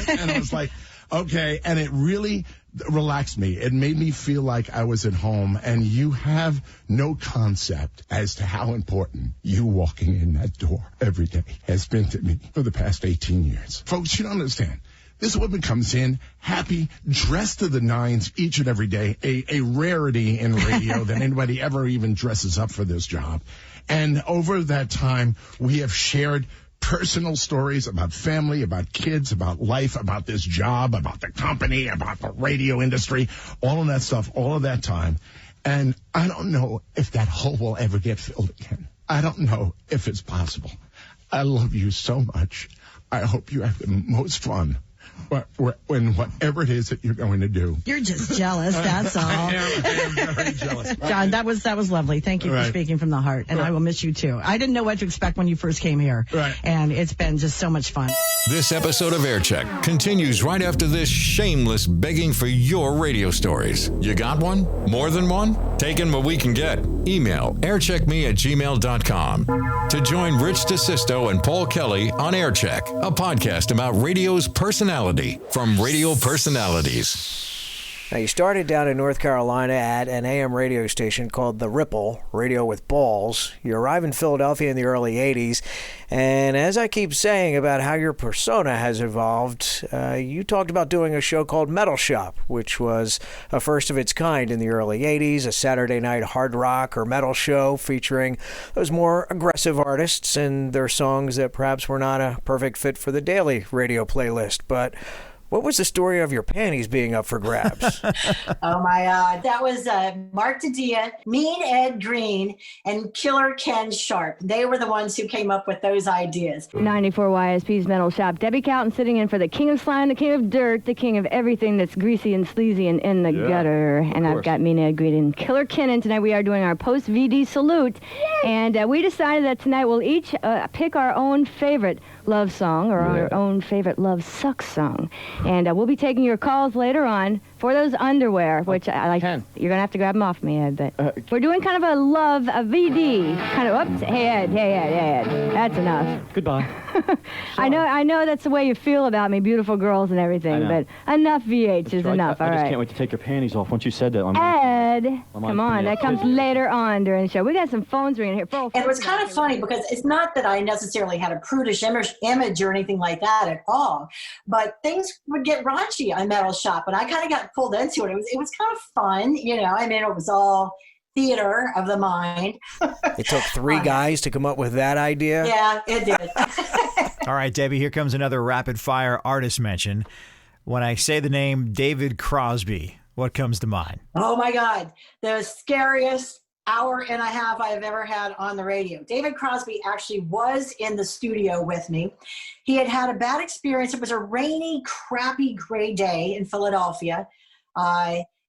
And I was like, okay. And it really relaxed me. It made me feel like I was at home, and you have no concept as to how important you walking in that door every day has been to me for the past 18 years. Folks, you don't understand. This woman comes in happy, dressed to the nines each and every day, a rarity in radio than anybody ever even dresses up for this job. And over that time, we have shared personal stories about family, about kids, about life, about this job, about the company, about the radio industry, all of that stuff, all of that time. And I don't know if that hole will ever get filled again. I don't know if it's possible. I love you so much. I hope you have the most fun when whatever it is that you're going to do. You're just jealous, that's all. I am very jealous. John, that was lovely. Thank you for speaking from the heart, and I will miss you too. I didn't know what to expect when you first came here, and it's been just so much fun. This episode of Aircheck continues right after this shameless begging for your radio stories. You got one? More than one? Taking what we can get. Email aircheckme@gmail.com. To join Rich DeSisto and Paul Kelly on Aircheck, a podcast about radio's personality from Radio Personalities. Now, you started down in North Carolina at an AM radio station called The Ripple, Radio with Balls. You arrived in Philadelphia in the early 80s. And as I keep saying about how your persona has evolved, you talked about doing a show called Metal Shop, which was a first of its kind in the early 80s, a Saturday night hard rock or metal show featuring those more aggressive artists and their songs that perhaps were not a perfect fit for the daily radio playlist. But what was the story of your panties being up for grabs? Oh, my God. That was Mark DeDia, Mean Ed Green, and Killer Ken Sharp. They were the ones who came up with those ideas. 94 YSP's Metal Shop. Debbi Calton sitting in for the king of slime, the king of dirt, the king of everything that's greasy and sleazy and in the gutter. And I've got Mean Ed Green and Killer Ken, and tonight we are doing our post-VD salute. Yay! And we decided that tonight we'll each pick our own favorite love song or our own favorite love sucks song. And we'll be taking your calls later on. for those underwear, which I like. You're going to have to grab them off me, Ed. But we're doing kind of a love, a VD. Kind of, oops, hey, Ed. That's enough. Goodbye. I know that's the way you feel about me, beautiful girls and everything, but enough VH is enough, all I right? just can't wait to take your panties off once you said that. Ed, come on, that comes later on during the show. We got some phones ringing here. And it was kind of funny because it's not that I necessarily had a prudish image or anything like that at all, but things would get raunchy on Metal Shop, and I kind of got pulled into it. It was kind of fun, you know. I mean, it was all theater of the mind. It took 3 guys to come up with that idea. Yeah, it did. All right, Debbie, here comes another rapid-fire artist mention. When I say the name David Crosby, what comes to mind? Oh, my God. The scariest hour and a half I've ever had on the radio. David Crosby actually was in the studio with me. He had a bad experience. It was a rainy, crappy, gray day in Philadelphia.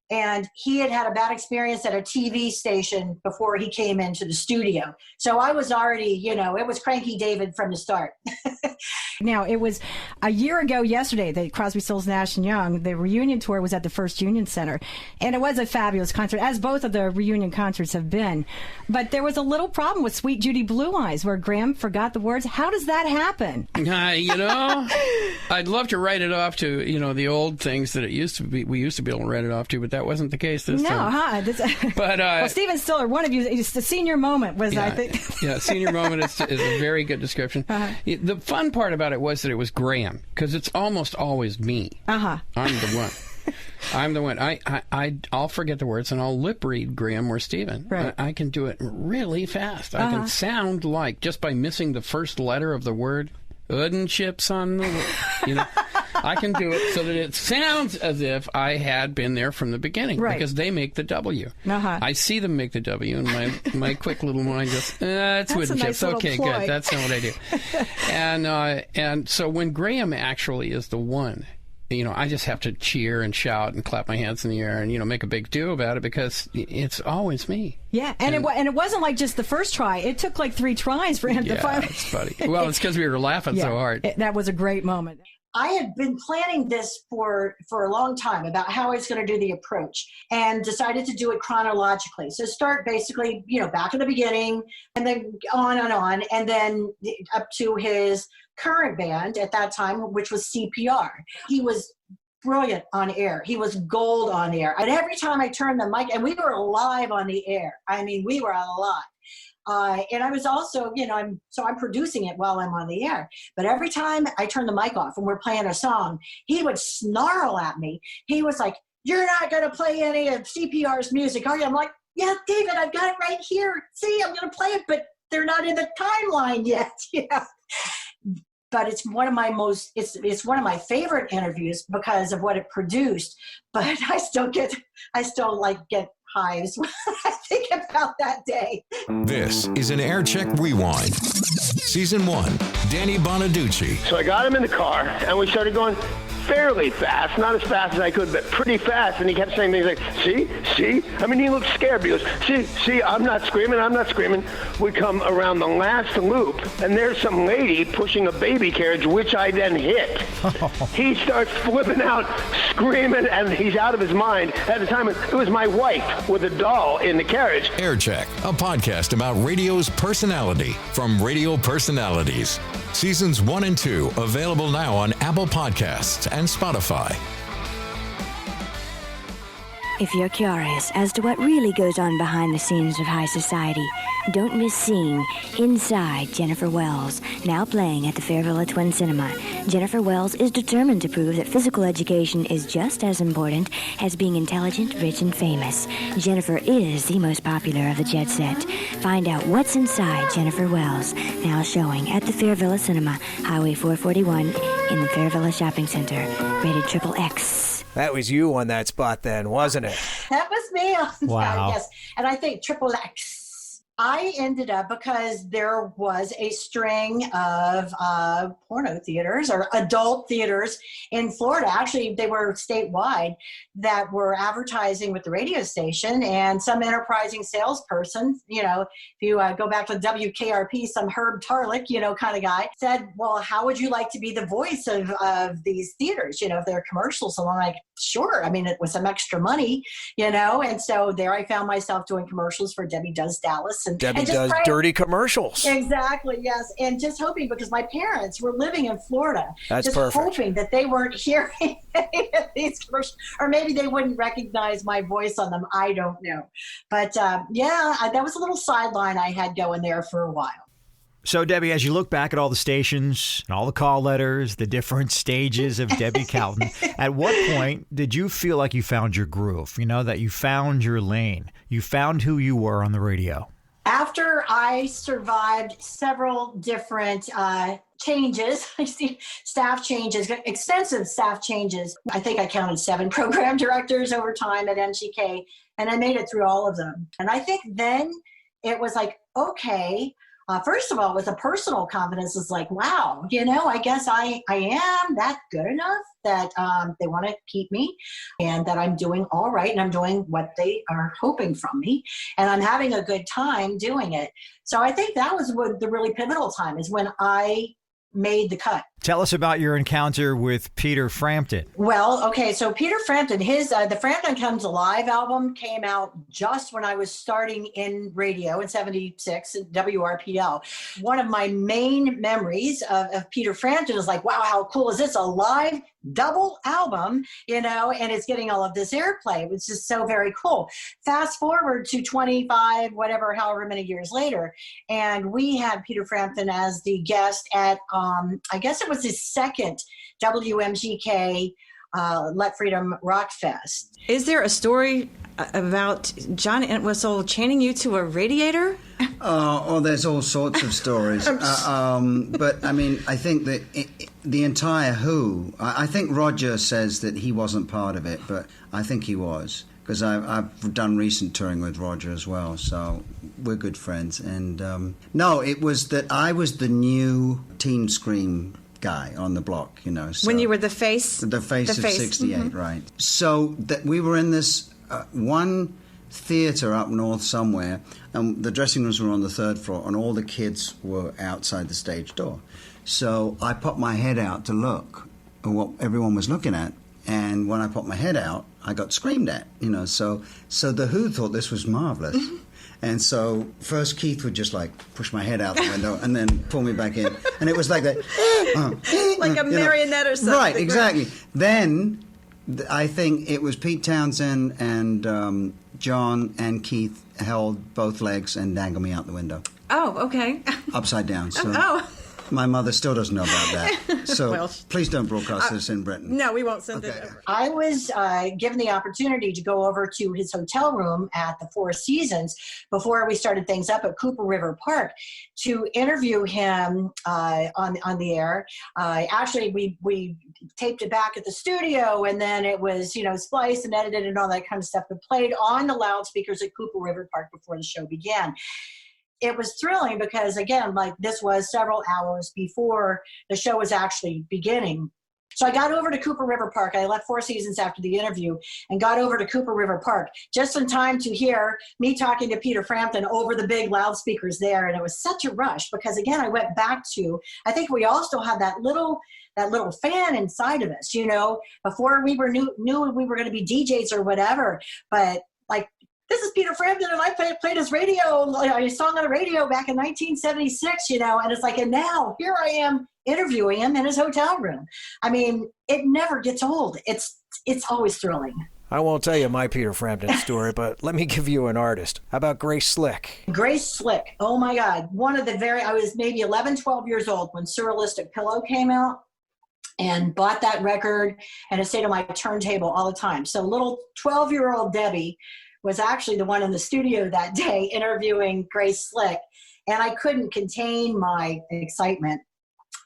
And he had a bad experience at a TV station before he came into the studio. So I was already, you know, it was Cranky David from the start. Now, it was a year ago yesterday that Crosby, Stills, Nash & Young, the reunion tour was at the First Union Center. And it was a fabulous concert, as both of the reunion concerts have been. But there was a little problem with Sweet Judy Blue Eyes, where Graham forgot the words. How does that happen? You know, I'd love to write it off to, you know, the old things that it used to be. We used to be able to write it off to, but that wasn't the case this time. But well, Stephen Stiller, one of you, the senior moment was, I think. Yeah, senior moment is a very good description. The fun part about it was that it was Graham, because it's almost always me. I'm the one. I'm the one. I'll forget the words and I'll lip read Graham or Stephen. Right. I can do it really fast. I can sound like, just by missing the first letter of the word, wooden chips on the, you know. I can do it so that it sounds as if I had been there from the beginning, because they make the W. I see them make the W, and my quick little mind goes, it's wooden chips. Okay, ploy. good. That's not what I do. And so when Graham actually is the one, you know, I just have to cheer and shout and clap my hands in the air and, you know, make a big deal about it, because it's always me. Yeah, and it wasn't like just the first try. It took like 3 tries for him to finally. Yeah, it's funny. Well, it's because we were laughing so hard. That was a great moment. I had been planning this for a long time about how I was going to do the approach, and decided to do it chronologically. So start basically, you know, back at the beginning, and then on, and then up to his current band at that time, which was CPR. He was brilliant on air. He was gold on air. And every time I turned the mic, and we were live on the air. I mean, we were alive. And I was also, you know, I'm producing it while I'm on the air. But every time I turn the mic off and we're playing a song, he would snarl at me. He was like, "You're not going to play any of CPR's music, are you?" I'm like, "Yeah, David, I've got it right here. See, I'm going to play it, but they're not in the timeline yet." Yeah. But it's one of my it's one of my favorite interviews because of what it produced. But I still get hives when I think about that day. This is an Air Check Rewind. Season 1, Danny Bonaducci. So I got him in the car, and we started going fairly fast, not as fast as I could, but pretty fast. And he kept saying things like, see? I mean, he looked scared because, see, I'm not screaming. We come around the last loop, and there's some lady pushing a baby carriage, which I then hit. He starts flipping out, screaming, and he's out of his mind. At the time, it was my wife with a doll in the carriage. Air Check, a podcast about radio's personality from Radio Personalities. Seasons 1 and 2 available now on Apple Podcasts and Spotify. If you're curious as to what really goes on behind the scenes of high society, don't miss seeing Inside Jennifer Wells, now playing at the Fairvilla Twin Cinema. Jennifer Wells is determined to prove that physical education is just as important as being intelligent, rich, and famous. Jennifer is the most popular of the jet set. Find out what's inside Jennifer Wells, now showing at the Fairvilla Cinema, Highway 441 in the Fairvilla Shopping Center. Rated XXX. That was you on that spot then, wasn't it? That was me on Wow. that, yes. And I think XXX. I ended up, because there was a string of porno theaters or adult theaters in Florida. Actually, they were statewide, that were advertising with the radio station, and some enterprising salesperson, if you go back to WKRP, some Herb Tarlick, kind of guy, said, well, how would you like to be the voice of these theaters, if they're commercials? So I'm like, sure. I mean, it was some extra money, and so there I found myself doing commercials for Debbie Does Dallas. And Debbie and does dirty commercials. Exactly, yes. And just hoping, because my parents were living in Florida, That's just perfect. hoping that they weren't hearing any of these commercials, or maybe they wouldn't recognize my voice on them. I don't know. But that was a little sideline I had going there for a while. So, Debbie, as you look back at all the stations and all the call letters, the different stages of Debbi Calton, at what point did you feel like you found your groove, that you found your lane, you found who you were on the radio? After I survived several different changes, staff changes, extensive staff changes, I think I counted 7 program directors over time at MGK, and I made it through all of them. And I think then it was like, okay, first of all, with a personal confidence, it's like, wow, I guess I am that good enough that they want to keep me, and that I'm doing all right, and I'm doing what they are hoping from me, and I'm having a good time doing it. So I think that was what the really pivotal time is, when I made the cut. Tell us about your encounter with Peter Frampton. Well, okay, so Peter Frampton, his the Frampton Comes Alive album came out just when I was starting in radio in 76 at WRPL. One of my main memories of Peter Frampton is like, wow, how cool is this? A live double album, and it's getting all of this airplay, which is so very cool. Fast forward to 25, however many years later, and we had Peter Frampton as the guest at, I guess it was his second WMGK Let Freedom Rock Fest. Is there a story about John Entwistle chaining you to a radiator? There's all sorts of stories. But I mean, I think that the entire Who, I think Roger says that he wasn't part of it, but I think he was, because I've done recent touring with Roger as well, so we're good friends. And no, it was that I was the new Teen Scream guy on the block, So when you were the face? The face of 68, mm-hmm. Right. So that we were in this one theater up north somewhere, and the dressing rooms were on the 3rd floor, and all the kids were outside the stage door. So I popped my head out to look at what everyone was looking at, and when I popped my head out, I got screamed at, So the Who thought this was marvelous. Mm-hmm. And so first Keith would just push my head out the window and then pull me back in. And it was like that. Like a marionette or something. Right, exactly. Then I think it was Pete Townsend and John and Keith held both legs and dangled me out the window. Oh, okay. Upside down. So oh. My mother still doesn't know about that. So well, please don't broadcast this in Britain. No, we won't send it over. I was given the opportunity to go over to his hotel room at the Four Seasons before we started things up at Cooper River Park to interview him on the air. Actually, we taped it back at the studio, and then it was, spliced and edited and all that kind of stuff, but played on the loudspeakers at Cooper River Park before the show began. It was thrilling because, again, this was several hours before the show was actually beginning. So I got over to Cooper River Park. I left Four Seasons after the interview and got over to Cooper River Park just in time to hear me talking to Peter Frampton over the big loudspeakers there. And it was such a rush because, again, I went back to, I think we all still had that little fan inside of us, before we were knew we were going to be DJs or whatever. But this is Peter Frampton, and I played his song on the radio back in 1976, and it's and now here I am interviewing him in his hotel room. I mean, it never gets old. It's always thrilling. I won't tell you my Peter Frampton story, but let me give you an artist. How about Grace Slick? Grace Slick. Oh my God. I was maybe 11, 12 years old when Surrealistic Pillow came out, and bought that record, and it stayed on my turntable all the time. So little 12-year-old Debbie was actually the one in the studio that day interviewing Grace Slick, and I couldn't contain my excitement.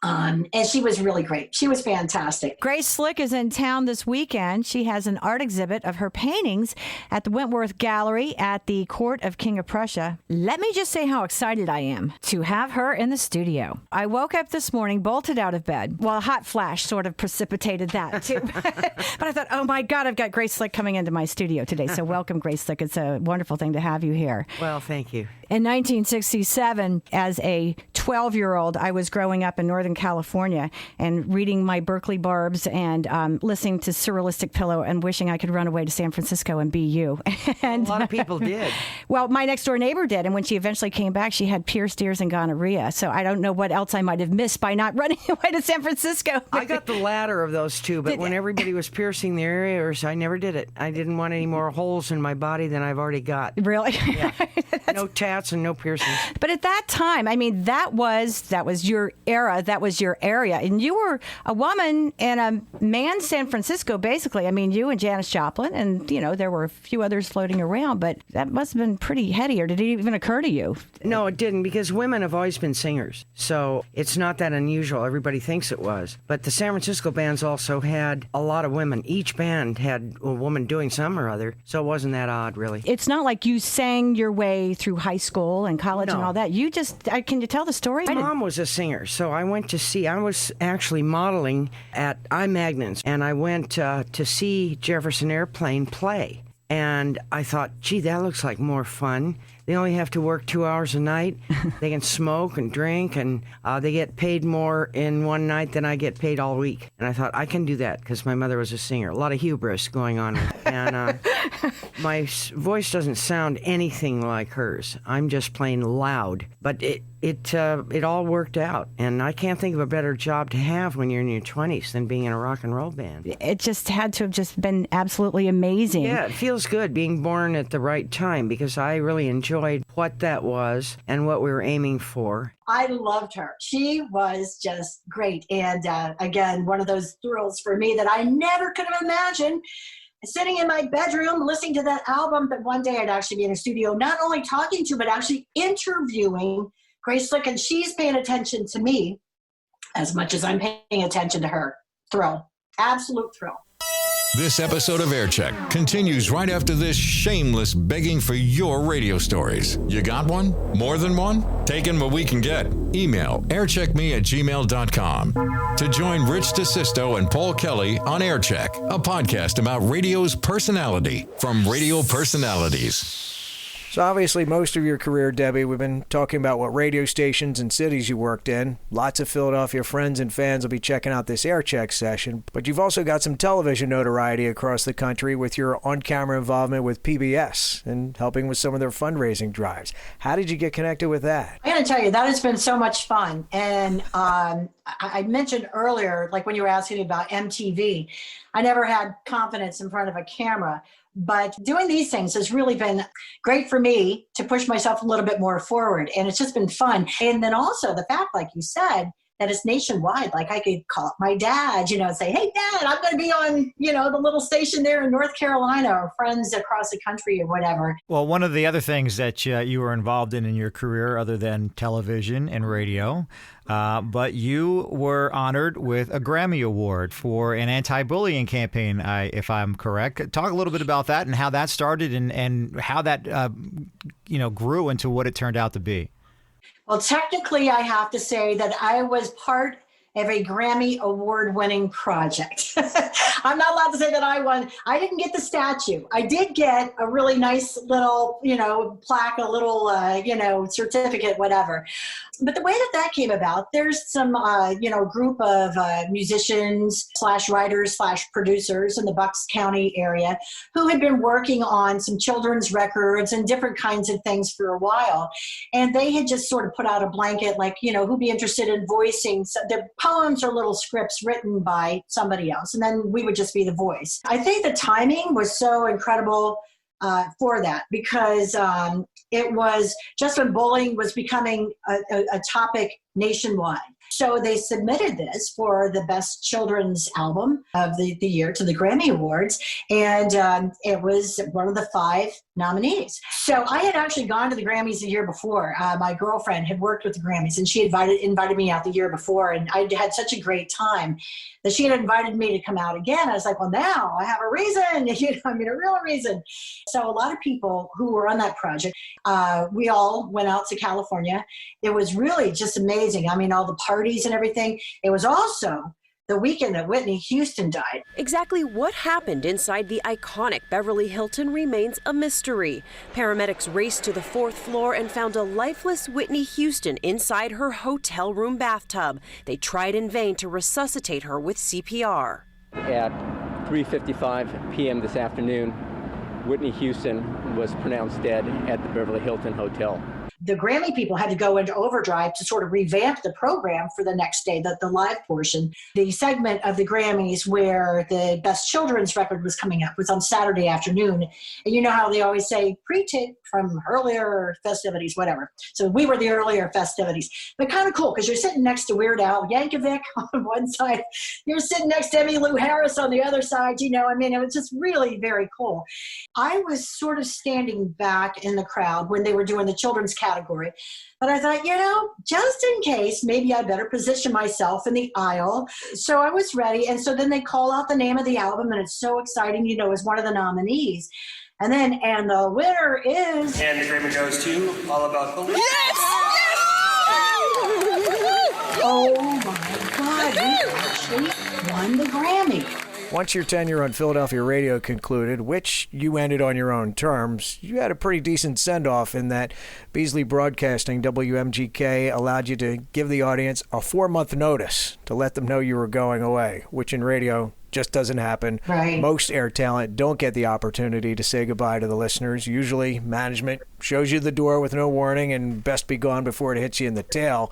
And she was really great. She was fantastic. Grace Slick is in town this weekend. She has an art exhibit of her paintings at the Wentworth Gallery at the Court of King of Prussia. Let me just say how excited I am to have her in the studio. I woke up this morning, bolted out of bed. Well, a hot flash sort of precipitated that, too. But I thought, oh, my God, I've got Grace Slick coming into my studio today. So welcome, Grace Slick. It's a wonderful thing to have you here. Well, thank you. In 1967, as a 12-year-old, I was growing up in Northern California and reading my Berkeley Barbs and listening to Surrealistic Pillow and wishing I could run away to San Francisco and be you. And a lot of people did. Well, my next door neighbor did. And when she eventually came back, she had pierced ears and gonorrhea. So I don't know what else I might have missed by not running away to San Francisco. I got the latter of those two, but when everybody was piercing their ears, I never did it. I didn't want any more holes in my body than I've already got. Really? Yeah. No tats and no piercings. But at that time, I mean, that was your era, that was your area. And you were a woman in a man's San Francisco, basically. I mean, you and Janis Joplin, and, there were a few others floating around, but that must have been pretty heady, or did it even occur to you? No, it didn't, because women have always been singers. So it's not that unusual. Everybody thinks it was. But the San Francisco bands also had a lot of women. Each band had a woman doing some or other, so it wasn't that odd, really. It's not like you sang your way through high school and college and all that. You just, can you tell the story? My mom was a singer, so I was actually modeling at iMagnons, and I went to see Jefferson Airplane play. And I thought, gee, that looks like more fun. They only have to work 2 hours a night. They can smoke and drink, and they get paid more in one night than I get paid all week. And I thought, I can do that, because my mother was a singer. A lot of hubris going on. And my voice doesn't sound anything like hers. I'm just plain loud. But it all worked out. And I can't think of a better job to have when you're in your 20s than being in a rock and roll band. It just had to have just been absolutely amazing. Yeah, it feels good being born at the right time, because I really enjoyed what that was and what we were aiming for. I loved her. She was just great. And again, one of those thrills for me that I never could have imagined. Sitting in my bedroom, listening to that album, but one day I'd actually be in a studio, not only talking to, but actually interviewing Grace Slick, and she's paying attention to me as much as I'm paying attention to her. Thrill. Absolute thrill. This episode of Aircheck continues right after this shameless begging for your radio stories. You got one? More than one? Taking what we can get. Email aircheckme@gmail.com to join Rich DeSisto and Paul Kelly on Aircheck, a podcast about radio's personality from Radio Personalities. So obviously most of your career, Debbie, we've been talking about what radio stations and cities you worked in. Lots of Philadelphia friends and fans will be checking out this Aircheck session. But you've also got some television notoriety across the country with your on-camera involvement with PBS and helping with some of their fundraising drives. How did you get connected with that? I got to tell you, that has been so much fun. And I mentioned earlier, like when you were asking me about MTV, I never had confidence in front of a camera. But doing these things has really been great for me to push myself a little bit more forward. And it's just been fun. And then also the fact, like you said, that it's nationwide. Like I could call up my dad, and say, hey, Dad, I'm going to be on, the little station there in North Carolina, or friends across the country or whatever. Well, one of the other things that you were involved in your career, other than television and radio, but you were honored with a Grammy Award for an anti-bullying campaign, if I'm correct. Talk a little bit about that and how that started and how that grew into what it turned out to be. Well, technically, I have to say that I was part of a Grammy Award-winning project. I'm not allowed to say that I won. I didn't get the statue. I did get a really nice little, plaque, a little, certificate, whatever. But the way that came about, there's some, group of musicians / writers / producers in the Bucks County area who had been working on some children's records and different kinds of things for a while. And they had just sort of put out a blanket, like, who'd be interested in voicing their poems or little scripts written by somebody else. And then we would just be the voice. I think the timing was so incredible for that, because it was just when bullying was becoming a topic nationwide. So they submitted this for the Best Children's Album of the year to the Grammy Awards, and it was one of the 5 nominees. So I had actually gone to the Grammys the year before. My girlfriend had worked with the Grammys, and she invited me out the year before, and I had such a great time that she had invited me to come out again. I was like, well, now I have a reason, a real reason. So a lot of people who were on that project, we all went out to California. It was really just amazing. I mean, all the parties and everything. It was also the weekend that Whitney Houston died. Exactly what happened inside the iconic Beverly Hilton remains a mystery. Paramedics raced to the 4th floor and found a lifeless Whitney Houston inside her hotel room bathtub. They tried in vain to resuscitate her with CPR. At 3:55 p.m. this afternoon, Whitney Houston was pronounced dead at the Beverly Hilton Hotel. The Grammy people had to go into overdrive to sort of revamp the program for the next day, the live portion. The segment of the Grammys where the Best Children's Record was coming up was on Saturday afternoon. And you know how they always say pre-tape from earlier festivities, whatever. So we were the earlier festivities. But kind of cool because you're sitting next to Weird Al Yankovic on one side. You're sitting next to Emmylou Harris on the other side. It was just really very cool. I was sort of standing back in the crowd when they were doing the children's category. But I thought, just in case, maybe I better position myself in the aisle. So I was ready. And so then they call out the name of the album, and it's so exciting, as one of the nominees. And the winner is... And the Grammy goes to All About Believe. Yes! Oh my God, we actually won the Grammy. Once your tenure on Philadelphia radio concluded, which you ended on your own terms, you had a pretty decent send-off in that Beasley Broadcasting, WMGK, allowed you to give the audience a 4-month notice to let them know you were going away, which in radio just doesn't happen. Right. Most air talent don't get the opportunity to say goodbye to the listeners. Usually management shows you the door with no warning and best be gone before it hits you in the tail.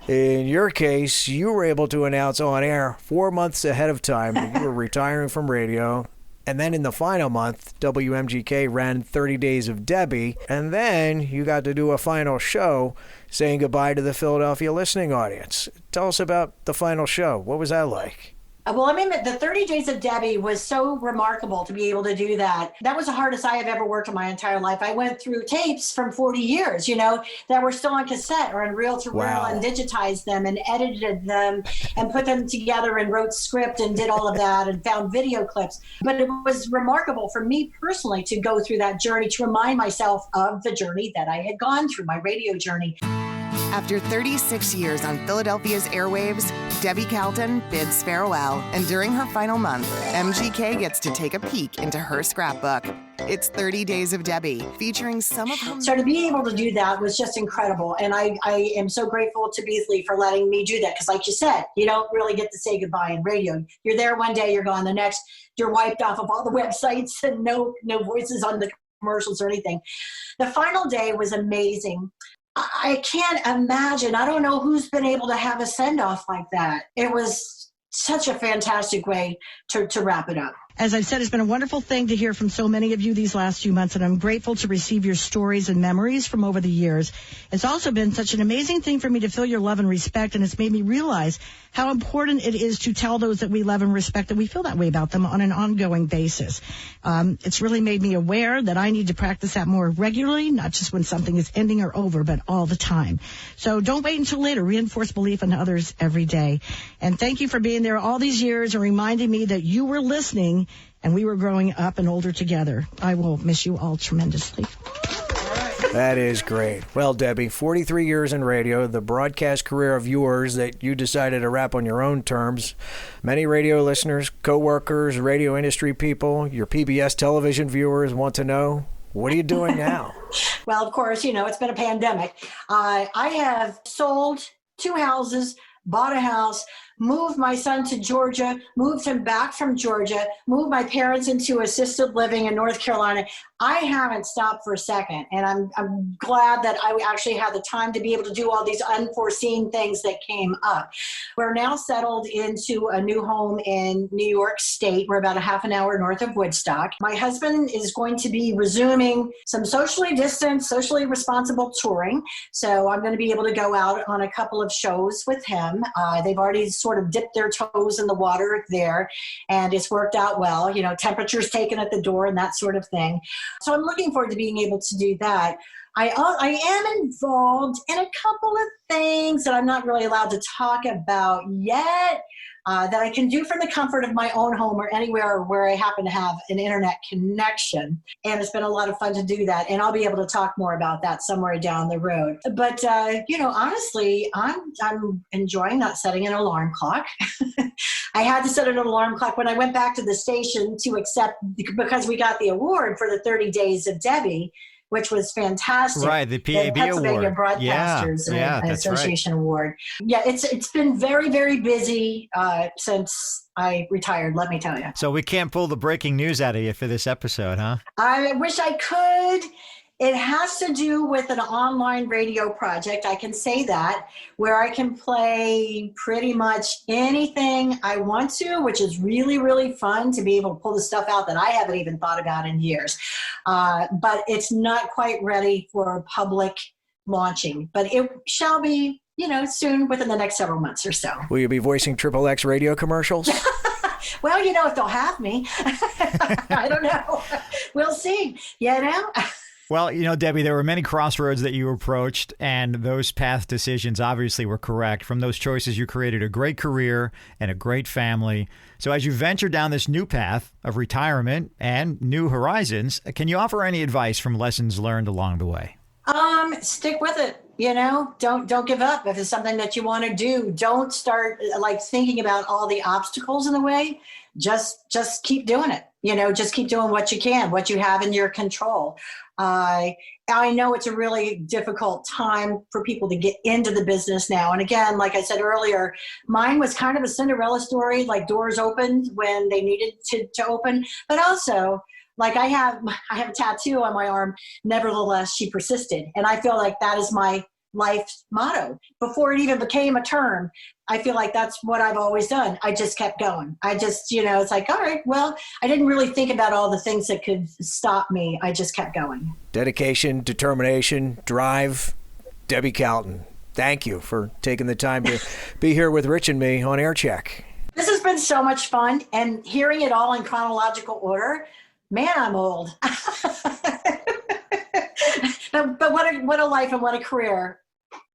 In your case, you were able to announce on air 4 months ahead of time that you were retiring from radio. And then in the final month, WMGK ran 30 Days of Debbi. And then you got to do a final show saying goodbye to the Philadelphia listening audience. Tell us about the final show. What was that like? Well, the 30 Days of Debbi was so remarkable to be able to do that. That was the hardest I have ever worked in my entire life. I went through tapes from 40 years, that were still on cassette or in reel-to-reel. Wow. And digitized them and edited them and put them together and wrote script and did all of that and found video clips. But it was remarkable for me personally to go through that journey, to remind myself of the journey that I had gone through, my radio journey. After 36 years on Philadelphia's airwaves, Debbi Calton bids farewell. And during her final month, MGK gets to take a peek into her scrapbook. It's 30 Days of Debbi, featuring some of her... So to be able to do that was just incredible. And I am so grateful to Beasley for letting me do that. Because like you said, you don't really get to say goodbye in radio. You're there one day, you're gone the next. You're wiped off of all the websites and no voices on the commercials or anything. The final day was amazing. I can't imagine. I don't know who's been able to have a send-off like that. It was such a fantastic way to wrap it up. As I've said, it's been a wonderful thing to hear from so many of you these last few months, and I'm grateful to receive your stories and memories from over the years. It's also been such an amazing thing for me to feel your love and respect, and it's made me realize how important it is to tell those that we love and respect that we feel that way about them on an ongoing basis. It's really made me aware that I need to practice that more regularly, not just when something is ending or over, but all the time. So don't wait until later. Reinforce belief in others every day. And thank you for being there all these years and reminding me that you were listening and we were growing up and older together. I will miss you all tremendously. That is great. Well, Debbi, 43 years in radio, the broadcast career of yours that you decided to wrap on your own terms. Many radio listeners, co-workers, radio industry people, your PBS television viewers want to know, what are you doing now? Well, of course, it's been a pandemic. I have sold 2 houses, bought a house, moved my son to Georgia, moved him back from Georgia, moved my parents into assisted living in North Carolina. I haven't stopped for a second, and I'm glad that I actually had the time to be able to do all these unforeseen things that came up. We're now settled into a new home in New York State. We're about a half an hour north of Woodstock. My husband is going to be resuming some socially distanced, socially responsible touring, so I'm going to be able to go out on a couple of shows with him. They've already sort of dipped their toes in the water there, and it's worked out well. You know, temperatures taken at the door and that sort of thing. So I'm looking forward to being able to do that. I am involved in a couple of things that I'm not really allowed to talk about yet, that I can do from the comfort of my own home or anywhere where I happen to have an internet connection. And it's been a lot of fun to do that. And I'll be able to talk more about that somewhere down the road. But, honestly, I'm enjoying not setting an alarm clock. I had to set an alarm clock when I went back to the station to accept, because we got the award for the 30 Days of Debbie, which was fantastic. Right, the PAB Pennsylvania Award. Broadcasters Association right. Award. Yeah, it's been very, very busy since I retired, let me tell you. So we can't pull the breaking news out of you for this episode, huh? I wish I could. It has to do with an online radio project, I can say that, where I can play pretty much anything I want to, which is really, really fun to be able to pull the stuff out that I haven't even thought about in years. But it's not quite ready for public launching, but it shall be, soon within the next several months or so. Will you be voicing Triple X radio commercials? Well, if they'll have me. I don't know. We'll see, Well, Debbie, there were many crossroads that you approached, and those path decisions obviously were correct. From those choices, you created a great career and a great family. So as you venture down this new path of retirement and new horizons, can you offer any advice from lessons learned along the way? Stick with it. Don't give up. If it's something that you want to do, don't start thinking about all the obstacles in the way. Just keep doing it. Just keep doing what you can, what you have in your control. I know it's a really difficult time for people to get into the business now. And again, like I said earlier, mine was kind of a Cinderella story, like doors opened when they needed to open. But also, like I have a tattoo on my arm, nevertheless, she persisted. And I feel like that is my life's motto. Before it even became a term, I feel like that's what I've always done. I just kept going. It's like, all right, well, I didn't really think about all the things that could stop me. I just kept going. Dedication, determination, drive. Debbi Calton, thank you for taking the time to be here with Rich and me on Air Check. This has been so much fun, and hearing it all in chronological order, man, I'm old. But what a life and what a career.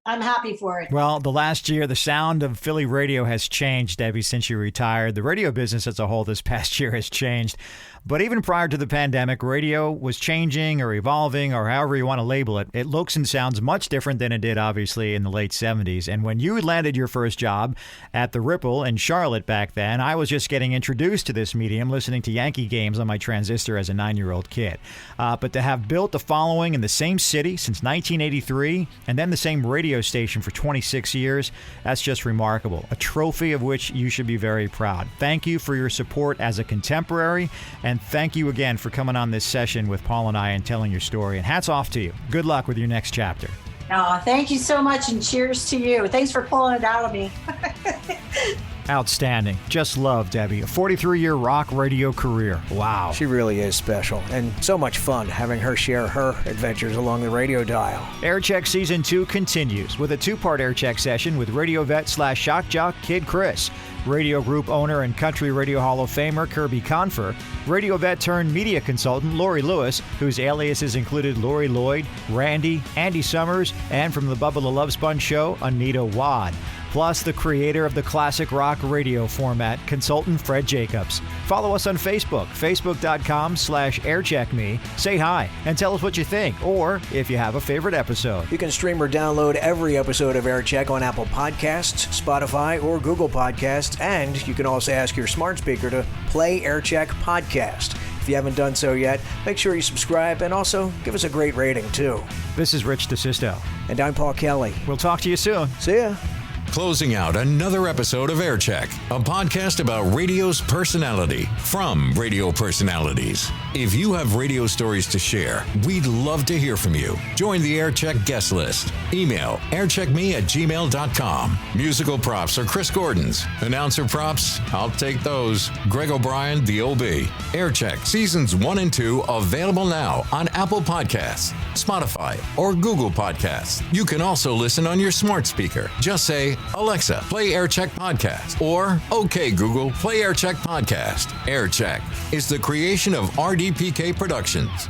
I'm happy for it. Well, the last year, the sound of Philly radio has changed, Debbie, since you retired. The radio business as a whole this past year has changed. But even prior to the pandemic, radio was changing or evolving, or however you want to label it. It looks and sounds much different than it did, obviously, in the late 70s. And when you landed your first job at the Ripple in Charlotte back then, I was just getting introduced to this medium, listening to Yankee games on my transistor as a 9-year-old kid. But to have built a following in the same city since 1983, and then the same radio station for 26 years, that's just remarkable. A trophy of which you should be very proud. Thank you for your support as a contemporary, and thank you again for coming on this session with Paul and I and telling your story. And hats off to you. Good luck with your next chapter. Oh, thank you so much, and cheers to you. Thanks for pulling it out of me. Outstanding. Just love Debbie. A 43-year rock radio career. Wow. She really is special, and so much fun having her share her adventures along the radio dial. Air Check Season 2 continues with a 2-part Air Check session with radio vet / shock jock Kid Chris, radio group owner and Country Radio Hall of Famer Kirby Confer, radio vet turned media consultant Lori Lewis, whose aliases included Lori Lloyd, Randy, Andy Summers, and from the Bubba the Love Sponge Show, Anita Wad. Plus the creator of the classic rock radio format, consultant Fred Jacobs. Follow us on Facebook, facebook.com/aircheckme. Say hi and tell us what you think, or if you have a favorite episode. You can stream or download every episode of Air Check on Apple Podcasts, Spotify, or Google Podcasts, and you can also ask your smart speaker to play Air Check Podcast. If you haven't done so yet, make sure you subscribe and also give us a great rating, too. This is Rich DeSisto. And I'm Paul Kelly. We'll talk to you soon. See ya. Closing out another episode of Aircheck, a podcast about radio's personality from radio personalities. If you have radio stories to share, we'd love to hear from you. Join the Aircheck guest list. Email aircheckme@gmail.com. Musical props are Chris Gordon's. Announcer props, I'll take those. Greg O'Brien, the OB. Aircheck Seasons 1 and 2 available now on Apple Podcasts, Spotify, or Google Podcasts. You can also listen on your smart speaker. Just say, Alexa, play Aircheck Podcast, or OK Google, play Aircheck Podcast. Aircheck is the creation of RDPK Productions.